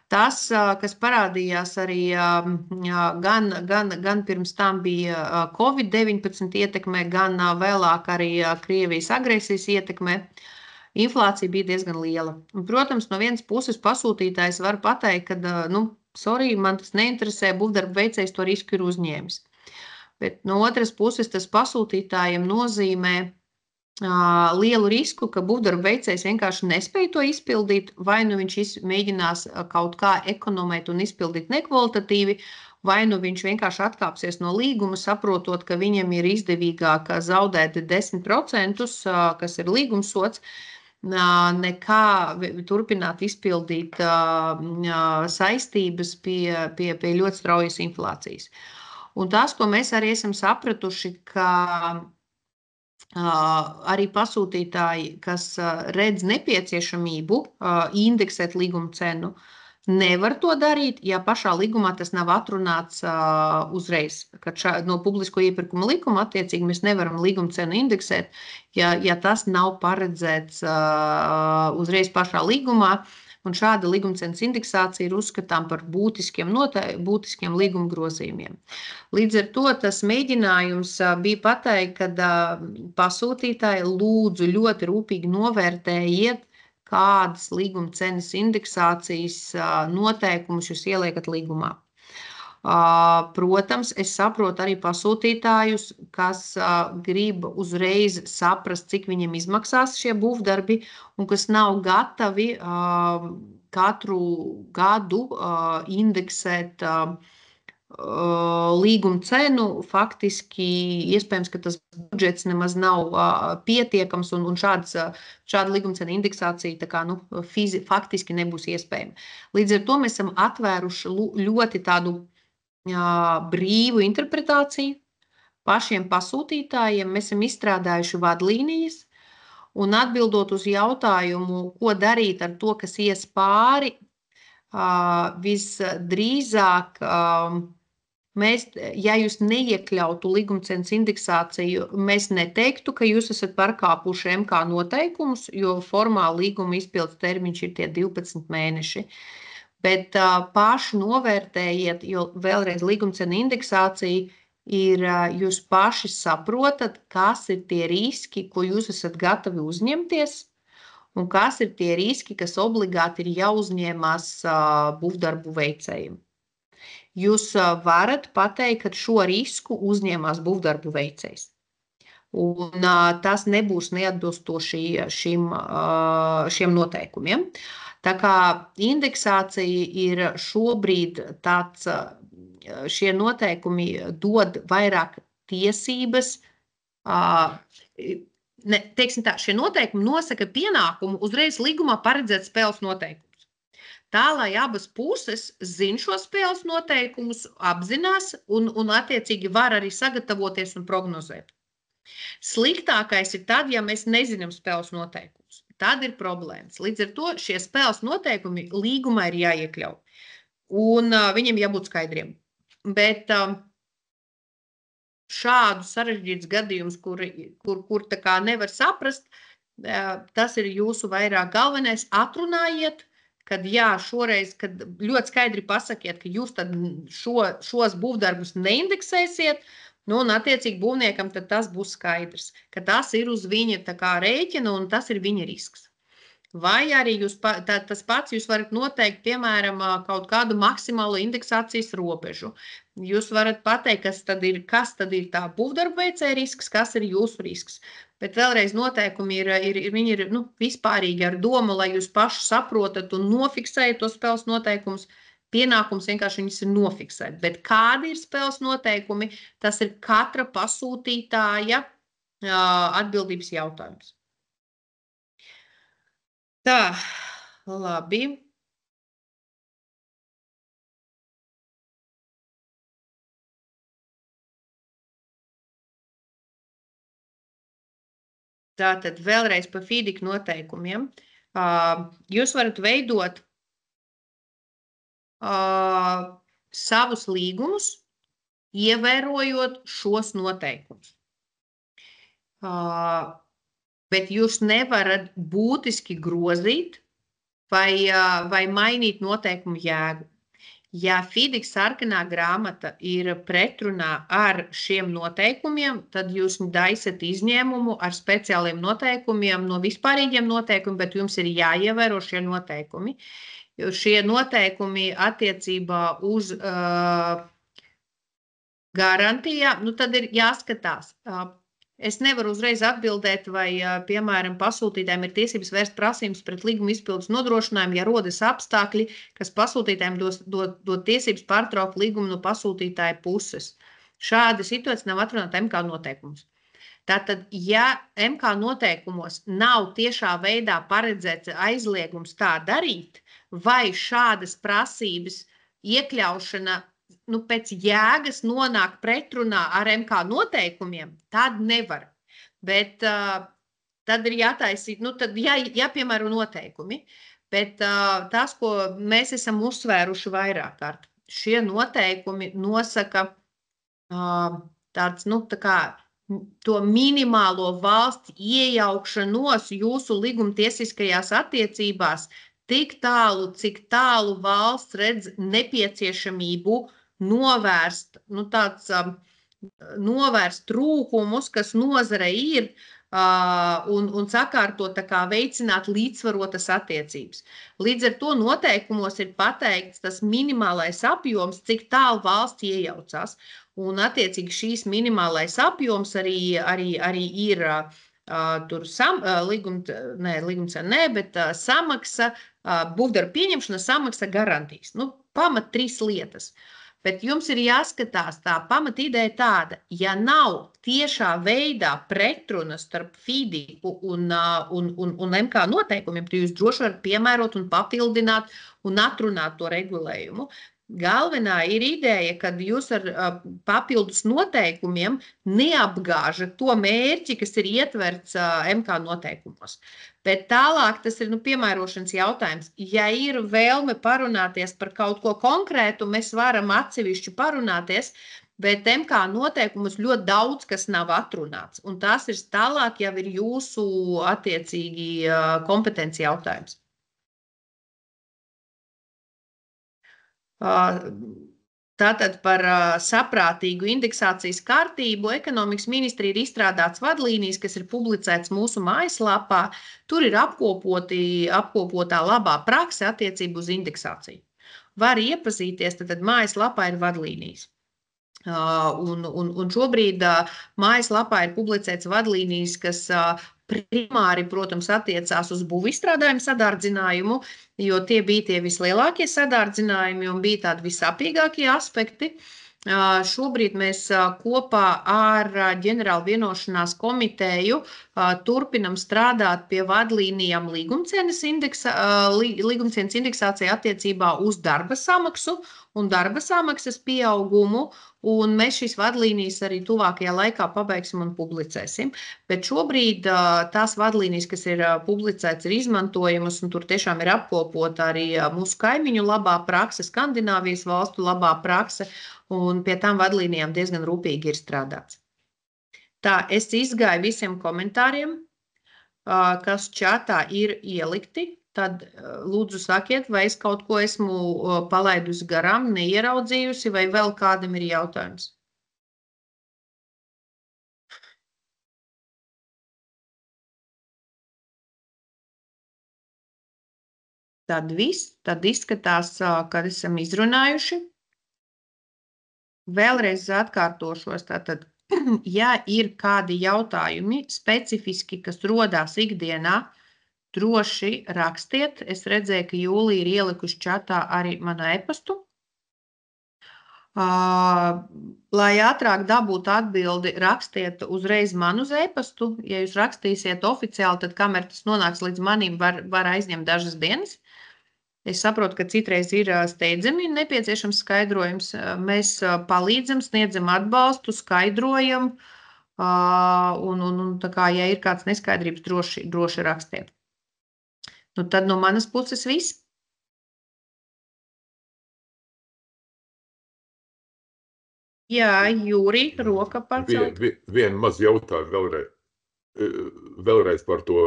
Tas, kas parādījās arī gan pirms tam bija Covid-19 ietekmē, gan vēlāk arī Krievijas agresijas ietekmē, inflācija bija diezgan liela. Un, protams, no vienas puses pasūtītājs var pateikt, ka, sorry, man tas neinteresē, būvdarbu veicējs to risku ir uzņēmis. Bet no otras puses tas pasūtītājiem nozīmē lielu risku, ka būvdarbu veicējs vienkārši nespēja to izpildīt, vai nu viņš mēģinās kaut kā ekonomēt un izpildīt nekvalitatīvi, vai nu viņš vienkārši atkāpsies no līguma, saprotot, ka viņam ir izdevīgāk zaudēt 10%, kas ir līgumsots, nekā turpināt izpildīt saistības pie ļoti straujas inflācijas. Un tas, ko mēs arī esam sapratuši, ka arī pasūtītāji, kas redz nepieciešamību indeksēt līguma cenu, nevar to darīt, ja pašā līgumā tas nav atrunāts uzreiz. No publisko iepirkuma likuma attiecīgi mēs nevaram līguma cenu indeksēt, ja tas nav paredzēts uzreiz pašā līgumā. Un šāda līgumcenas indeksācija ir uzskatām par būtiskiem līguma grozījumiem. Līdz ar to tas mēģinājums bija pateikt, ka pasūtītāji lūdzu ļoti rūpīgi novērtējiet, kādas līgumcenas indeksācijas noteikumus jūs ieliekat līgumā. Protams, es saprotu arī pasūtītājus, kas grib uzreiz saprast, cik viņiem izmaksās šie būvdarbi un kas nav gatavi katru gadu indeksēt līguma cenu. Faktiski iespējams, ka tas budžets nemaz nav pietiekams un šāda līguma cena indeksācija faktiski nebūs iespējama. Līdz ar to mēs esam atvēruši ļoti tādu brīvu interpretāciju pašiem pasūtītājiem. Mēs esam izstrādājuši vadlīnijas un atbildot uz jautājumu, ko darīt ar to, kas ies pāri, visdrīzāk ja jūs neiekļautu līgumcenas indeksāciju, mēs neteiktu, ka jūs esat pārkāpuši MK noteikumus, jo formāli līguma izpildes termiņš ir tie 12 mēneši. Bet paši novērtējiet, jo vēlreiz līgumcena indeksācija ir, jūs paši saprotat, kas ir tie riski, ko jūs esat gatavi uzņemties, un kas ir tie riski, kas obligāti ir jāuzņemās būvdarbu veicējiem. Jūs varat pateikt, ka šo risku uzņemās būvdarbu veicējs. Un tas nebūs neatbilstoši šiem noteikumiem. Tā kā indeksācija ir šobrīd tāds, šie noteikumi dod vairāk tiesības, teiksim tā, šie noteikumi nosaka pienākumu uzreiz līgumā paredzēt spēles noteikumus. Tā, lai abas puses zina šo spēles noteikumus, apzinās un attiecīgi var arī sagatavoties un prognozēt. Sliktākais ir tad, ja mēs nezinām spēles noteikumus. Tad ir problēmas. Līdz ar to šie spēles noteikumi līgumā ir jāiekļauj. Un viņiem jābūt skaidriem. Bet šādu sarežģītus gadījumus, kur tā kā nevar saprast, tas ir jūsu vairāk galvenais. Atrunājiet, kad šoreiz, kad ļoti skaidri pasakiet, ka jūs tad šos būvdarbus neindeksēsiet, un attiecīgi būvniekam tad tas būs skaidrs, ka tas ir uz viņa tā kā rēķina un tas ir viņa risks. Vai arī tas pats jūs varat noteikt, piemēram, kaut kādu maksimālo indeksācijas robežu. Jūs varat pateikt, kas tad ir tā būvdarbaveicēja risks, kas ir jūsu risks. Bet vēlreiz noteikumi viņi ir vispārīgi ar domu, lai jūs paši saprotat un nofiksējat tos spēles noteikumus. Pienākums vienkārši viņus ir nofiksēt. Bet kādi ir spēles noteikumi, tas ir katra pasūtītāja atbildības jautājums. Tā, labi. Tātad vēlreiz par FIDIC noteikumiem. Jūs varat veidot savus līgumus, ievērojot šos noteikumus. Bet jūs nevarat būtiski grozīt vai mainīt noteikumu jēgu. Ja FIDIC sarkanā grāmata ir pretrunā ar šiem noteikumiem, tad jūs taisat izņēmumu ar speciāliem noteikumiem no vispārīgiem noteikumiem, bet jums ir jāievēro šie noteikumi. Jo šie noteikumi attiecībā uz garantijām, tad ir jāskatās. Es nevaru uzreiz atbildēt, vai, piemēram, pasūtītājiem ir tiesības vērst prasības pret līguma izpildes nodrošinājumu, ja rodas apstākļi, kas pasūtītājiem dod tiesības pārtraukt līgumu no pasūtītāja puses. Šāda situācija nav atrunāta MK noteikumus. Tātad, ja MK noteikumos nav tiešā veidā paredzēts aizliegums tā darīt, vai šādas prasības iekļaušana pēc jēgas nonāk pretrunā ar MK noteikumiem, tad nevar. Bet tad ir jātaisīt, tad jāpiemēro noteikumi. Bet tas, ko mēs esam uzsvēruši vairāk kārt, šie noteikumi nosaka tāds, to minimālo valsts iejaukšanos jūsu līgumtiesiskajās attiecībās tik tālu, cik tālu valsts redz nepieciešamību novērst trūkumus, kas nozarei ir, un sakārtot, veicināt līdzsvarotas attiecības. Līdz ar to noteikumos ir pateikts tas minimālais apjoms, cik tālu valsts iejaucās. Un attiecīgi šīs minimālais apjoms arī ir tur samaksa, būvdarba pieņemšana, samaksa, garantijas. Pamat 3 lietas. Bet jums ir jāskatās, tā pamatīdeja tāda, ja nav tiešā veidā pretrunas starp FIDIC un MK noteikumiem, tad jūs droši varat piemērot un papildināt un atrunāt to regulējumu. Galvenā ir ideja, kad jūs ar papildus noteikumiem neapgāžat to mērķi, kas ir ietverts MK noteikumos. Bet tālāk tas ir piemērošanas jautājums. Ja ir vēlme parunāties par kaut ko konkrētu, mēs varam atsevišķi parunāties, bet MK noteikumus ļoti daudz, kas nav atrunāts. Un tas ir tālāk jau ir jūsu attiecīgi kompetenci jautājums. Tātad par saprātīgu indeksācijas kārtību ekonomikas ministrija ir izstrādāts vadlīnijas, kas ir publicēts mūsu mājaslapā. Tur ir apkopotā labā prakse attiecību uz indeksāciju. Var iepazīties, tad mājaslapā ir vadlīnijas. Un šobrīd mājaslapā ir publicēts vadlīnijas, kas primāri, protams, attiecās uz būvizstrādājumu sadārdzinājumu, jo tie bija tie vislielākie sadārdzinājumi un bija tādi visapīgākie aspekti. Šobrīd mēs kopā ar ģenerālu vienošanās komiteju turpinam strādāt pie vadlīnijām līgumcienas indeksācijai attiecībā uz darba samaksu un darba samaksas pieaugumu, un mēs šīs vadlīnijas arī tuvākajā laikā pabeigsim un publicēsim. Bet šobrīd tās vadlīnijas, kas ir publicētas, ir izmantojamas, un tur tiešām ir apkopota arī mūsu kaimiņu labā prakse, Skandināvijas valstu labā prakse, un pie tām vadlīnijām diezgan rūpīgi ir strādāts. Tā, es izgāju visiem komentāriem, kas čatā ir ielikti. Tad lūdzu sakiet, vai es kaut ko esmu palaidusi garām, neieraudzījusi, vai vēl kādam ir jautājums. Tad viss, tad izskatās, ka esam izrunājuši. Vēlreiz atkārtošos, tātad, ja ir kādi jautājumi specifiski, kas rodās ikdienā, droši rakstiet. Es redzēju, ka Jūlija ir ielikuši čatā arī manu e-pastu. Lai ātrāk dabūtu atbildi, rakstiet uzreiz man uz e-pastu. Ja jūs rakstīsiet oficiāli, tad kamēr tas nonāks līdz manim, var aizņemt dažas dienas. Es saprotu, ka citreiz ir steidzami nepieciešams skaidrojums. Mēs palīdzam, sniedzam atbalstu, skaidrojam, un tā kā, ja ir kāds neskaidrības, droši rakstiet. Nu, tad no manas puses viss. Jā, Jūri, roka pacelt. Vienu maz jautājumu vēlreiz par to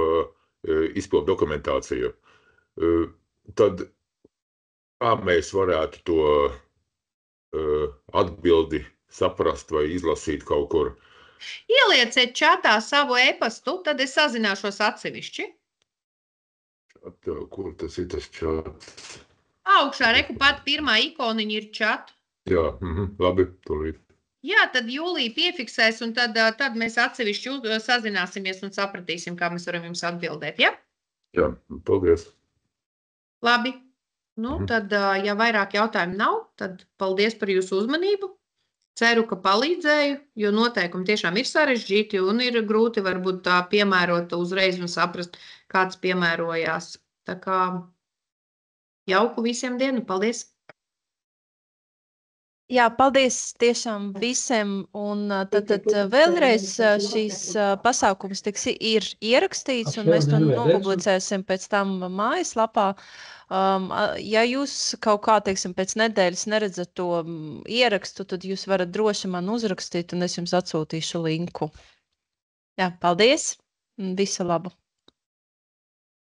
izpildu dokumentāciju. Tad kā mēs varētu to atbildi saprast vai izlasīt kaut kur? Ielieciet čatā savu e-pastu, tad es sazināšos atsevišķi. Kur tas ir tas čats? Augšā, reku pat pirmā ikoniņa ir čat. Jā, labi, tūlīt. Jā, tad Jūlija piefiksēs, un tad mēs atsevišķi sazināsimies un sapratīsim, kā mēs varam jums atbildēt, ja? Jā, paldies. Labi. Nu, tad, ja vairāk jautājumu nav, tad paldies par jūsu uzmanību. Ceru, ka palīdzēju, jo noteikumi tiešām ir sarežģīti un ir grūti varbūt tā piemērot uzreiz un saprast, kāds piemērojās. Tā kā jauku visiem dienu. Paldies! Jā, paldies tiešām visiem. Un tad vēlreiz šīs pasākums ir ierakstīts, un mēs to nopublicēsim pēc tam mājaslapā. Ja jūs kaut kā, teiksim, pēc nedēļas neredzat to ierakstu, tad jūs varat droši man uzrakstīt, un es jums atsūtīšu linku. Jā, paldies! Visu labu!